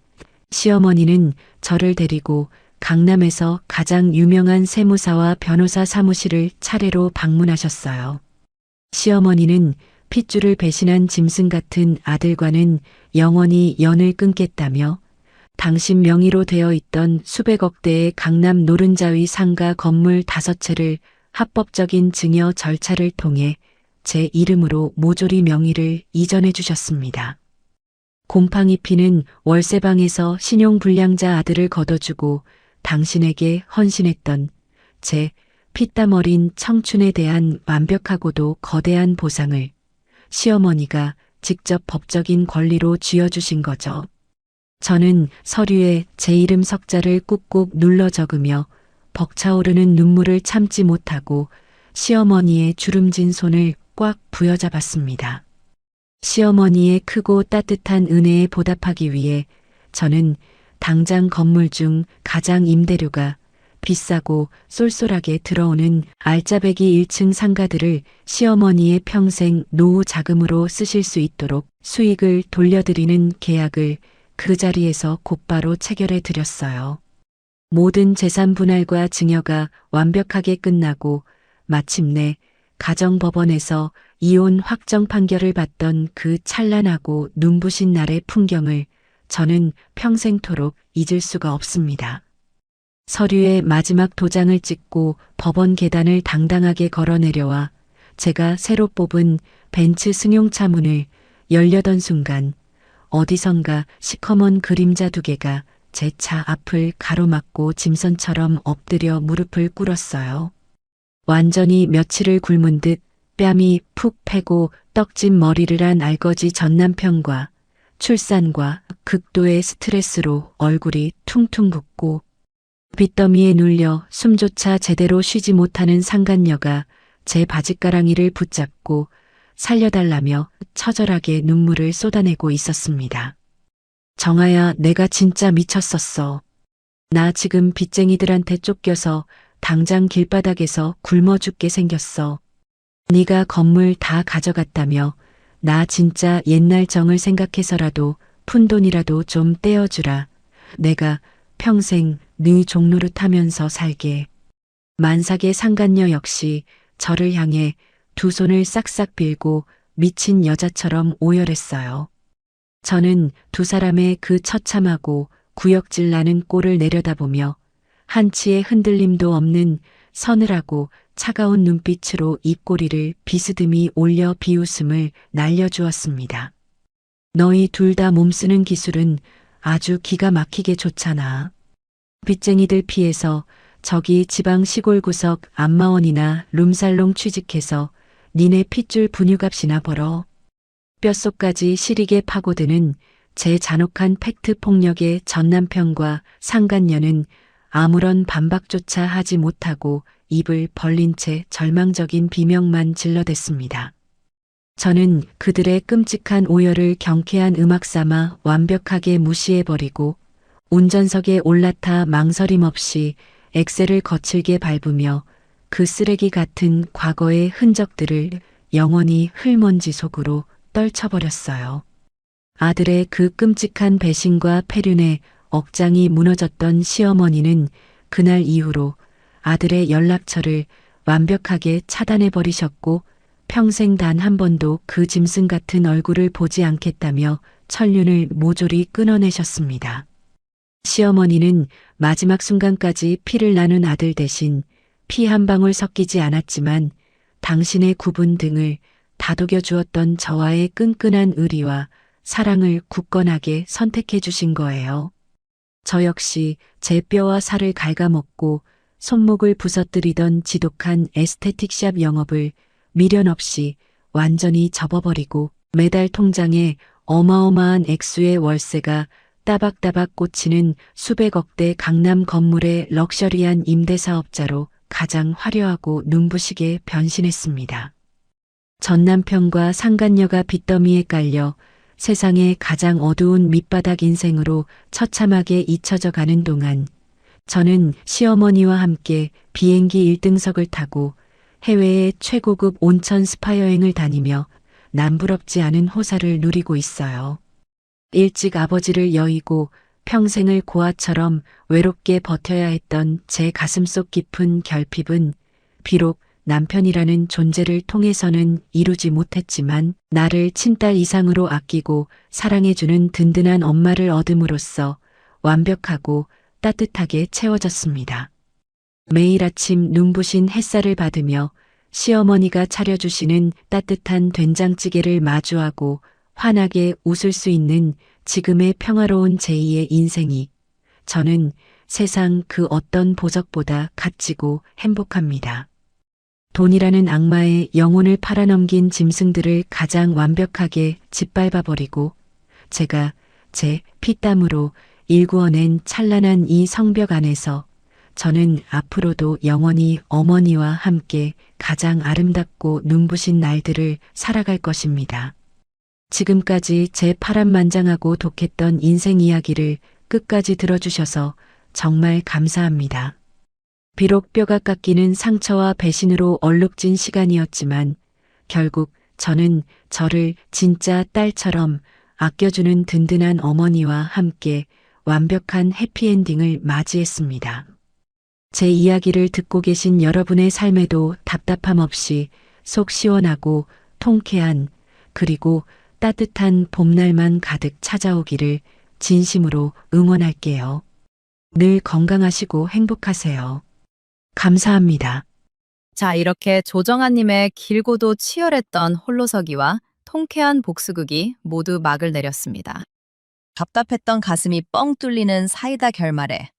시어머니는 저를 데리고 강남에서 가장 유명한 세무사와 변호사 사무실을 차례로 방문하셨어요. 시어머니는 핏줄을 배신한 짐승 같은 아들과는 영원히 연을 끊겠다며 당신 명의로 되어 있던 수백억 대의 강남 노른자위 상가 건물 5채를 합법적인 증여 절차를 통해 제 이름으로 모조리 명의를 이전해 주셨습니다. 곰팡이 피는 월세방에서 신용불량자 아들을 걷어주고 당신에게 헌신했던 제 피땀 어린 청춘에 대한 완벽하고도 거대한 보상을 시어머니가 직접 법적인 권리로 쥐어주신 거죠. 저는 서류에 제 이름 석자를 꾹꾹 눌러 적으며 벅차오르는 눈물을 참지 못하고 시어머니의 주름진 손을 꽉 부여잡았습니다. 시어머니의 크고 따뜻한 은혜에 보답하기 위해 저는 당장 건물 중 가장 임대료가 비싸고 쏠쏠하게 들어오는 알짜배기 1층 상가들을 시어머니의 평생 노후 자금으로 쓰실 수 있도록 수익을 돌려드리는 계약을 그 자리에서 곧바로 체결해 드렸어요. 모든 재산 분할과 증여가 완벽하게 끝나고 마침내 가정법원에서 이혼 확정 판결을 받던 그 찬란하고 눈부신 날의 풍경을 저는 평생토록 잊을 수가 없습니다. 서류에 마지막 도장을 찍고 법원 계단을 당당하게 걸어 내려와 제가 새로 뽑은 벤츠 승용차 문을 열려던 순간 어디선가 시커먼 그림자 2개가 제 차 앞을 가로막고 짐선처럼 엎드려 무릎을 꿇었어요. 완전히 며칠을 굶은 듯 뺨이 푹 패고 떡진 머리를 한 알거지 전 남편과 출산과 극도의 스트레스로 얼굴이 퉁퉁 붓고 빚더미에 눌려 숨조차 제대로 쉬지 못하는 상간녀가 제 바짓가랑이를 붙잡고 살려달라며 처절하게 눈물을 쏟아내고 있었습니다. 정아야, 내가 진짜 미쳤었어. 나 지금 빚쟁이들한테 쫓겨서 당장 길바닥에서 굶어 죽게 생겼어. 네가 건물 다 가져갔다며 나 진짜 옛날 정을 생각해서라도 푼돈이라도 좀 떼어주라. 내가 평생 네 종노릇하면서 살게. 만삭의 상간녀 역시 저를 향해 두 손을 싹싹 빌고 미친 여자처럼 오열했어요. 저는 두 사람의 그 처참하고 구역질 나는 꼴을 내려다보며 한치의 흔들림도 없는 서늘하고 차가운 눈빛으로 입꼬리를 비스듬히 올려 비웃음을 날려주었습니다. 너희 둘 다 몸쓰는 기술은 아주 기가 막히게 좋잖아. 빚쟁이들 피해서 저기 지방 시골 구석 안마원이나 룸살롱 취직해서 니네 핏줄 분유값이나 벌어. 뼛속까지 시리게 파고드는 제 잔혹한 팩트 폭력에 전 남편과 상간녀는 아무런 반박조차 하지 못하고 입을 벌린 채 절망적인 비명만 질러댔습니다. 저는 그들의 끔찍한 오열을 경쾌한 음악 삼아 완벽하게 무시해버리고 운전석에 올라타 망설임 없이 엑셀을 거칠게 밟으며 그 쓰레기 같은 과거의 흔적들을 영원히 흙먼지 속으로 떨쳐버렸어요. 아들의 그 끔찍한 배신과 폐륜에 억장이 무너졌던 시어머니는 그날 이후로 아들의 연락처를 완벽하게 차단해버리셨고 평생 단 한 번도 그 짐승 같은 얼굴을 보지 않겠다며 천륜을 모조리 끊어내셨습니다. 시어머니는 마지막 순간까지 피를 나눈 아들 대신 피 한 방울 섞이지 않았지만 당신의 굽은 등을 다독여 주었던 저와의 끈끈한 의리와 사랑을 굳건하게 선택해 주신 거예요. 저 역시 제 뼈와 살을 갉아먹고 손목을 부서뜨리던 지독한 에스테틱샵 영업을 미련 없이 완전히 접어버리고 매달 통장에 어마어마한 액수의 월세가 따박따박 꽂히는 수백억대 강남 건물의 럭셔리한 임대사업자로 가장 화려하고 눈부시게 변신했습니다. 전 남편과 상간녀가 빚더미에 깔려 세상의 가장 어두운 밑바닥 인생으로 처참하게 잊혀져 가는 동안 저는 시어머니와 함께 비행기 1등석을 타고 해외의 최고급 온천 스파 여행을 다니며 남부럽지 않은 호사를 누리고 있어요. 일찍 아버지를 여의고 평생을 고아처럼 외롭게 버텨야 했던 제 가슴속 깊은 결핍은 비록 남편이라는 존재를 통해서는 이루지 못했지만 나를 친딸 이상으로 아끼고 사랑해주는 든든한 엄마를 얻음으로써 완벽하고 따뜻하게 채워졌습니다. 매일 아침 눈부신 햇살을 받으며 시어머니가 차려주시는 따뜻한 된장찌개를 마주하고 환하게 웃을 수 있는 지금의 평화로운 제2의 인생이 저는 세상 그 어떤 보석보다 값지고 행복합니다. 돈이라는 악마의 영혼을 팔아넘긴 짐승들을 가장 완벽하게 짓밟아버리고 제가 제 피땀으로 일구어낸 찬란한 이 성벽 안에서 저는 앞으로도 영원히 어머니와 함께 가장 아름답고 눈부신 날들을 살아갈 것입니다. 지금까지 제 파란만장하고 독했던 인생 이야기를 끝까지 들어주셔서 정말 감사합니다. 비록 뼈가 깎이는 상처와 배신으로 얼룩진 시간이었지만 결국 저는 저를 진짜 딸처럼 아껴주는 든든한 어머니와 함께 완벽한 해피엔딩을 맞이했습니다. 제 이야기를 듣고 계신 여러분의 삶에도 답답함 없이 속 시원하고 통쾌한 그리고 따뜻한 봄날만 가득 찾아오기를 진심으로 응원할게요. 늘 건강하시고 행복하세요. 감사합니다. 자, 이렇게 조정아님의 길고도 치열했던 홀로서기와 통쾌한 복수극이 모두 막을 내렸습니다. 답답했던 가슴이 뻥 뚫리는 사이다 결말에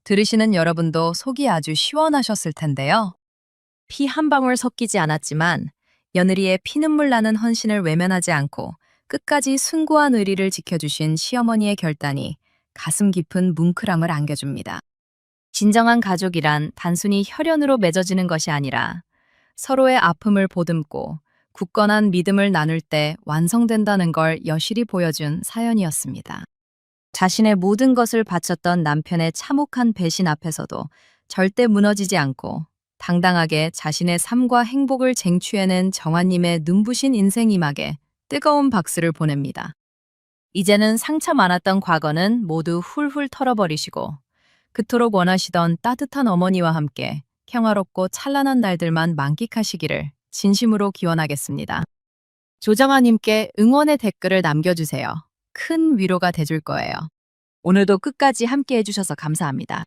들으시는 여러분도 속이 아주 시원하셨을 텐데요. 피 한 방울 섞이지 않았지만 며느리의 피눈물 나는 헌신을 외면하지 않고 끝까지 숭고한 의리를 지켜주신 시어머니의 결단이 가슴 깊은 뭉클함을 안겨줍니다. 진정한 가족이란 단순히 혈연으로 맺어지는 것이 아니라 서로의 아픔을 보듬고 굳건한 믿음을 나눌 때 완성된다는 걸 여실히 보여준 사연이었습니다. 자신의 모든 것을 바쳤던 남편의 참혹한 배신 앞에서도 절대 무너지지 않고 당당하게 자신의 삶과 행복을 쟁취해낸 정아님의 눈부신 인생 이막에 뜨거운 박수를 보냅니다. 이제는 상처 많았던 과거는 모두 훌훌 털어버리시고 그토록 원하시던 따뜻한 어머니와 함께 평화롭고 찬란한 날들만 만끽하시기를 진심으로 기원하겠습니다. 조정아님께 응원의 댓글을 남겨주세요. 큰 위로가 돼줄 거예요. 오늘도 끝까지 함께 해주셔서 감사합니다.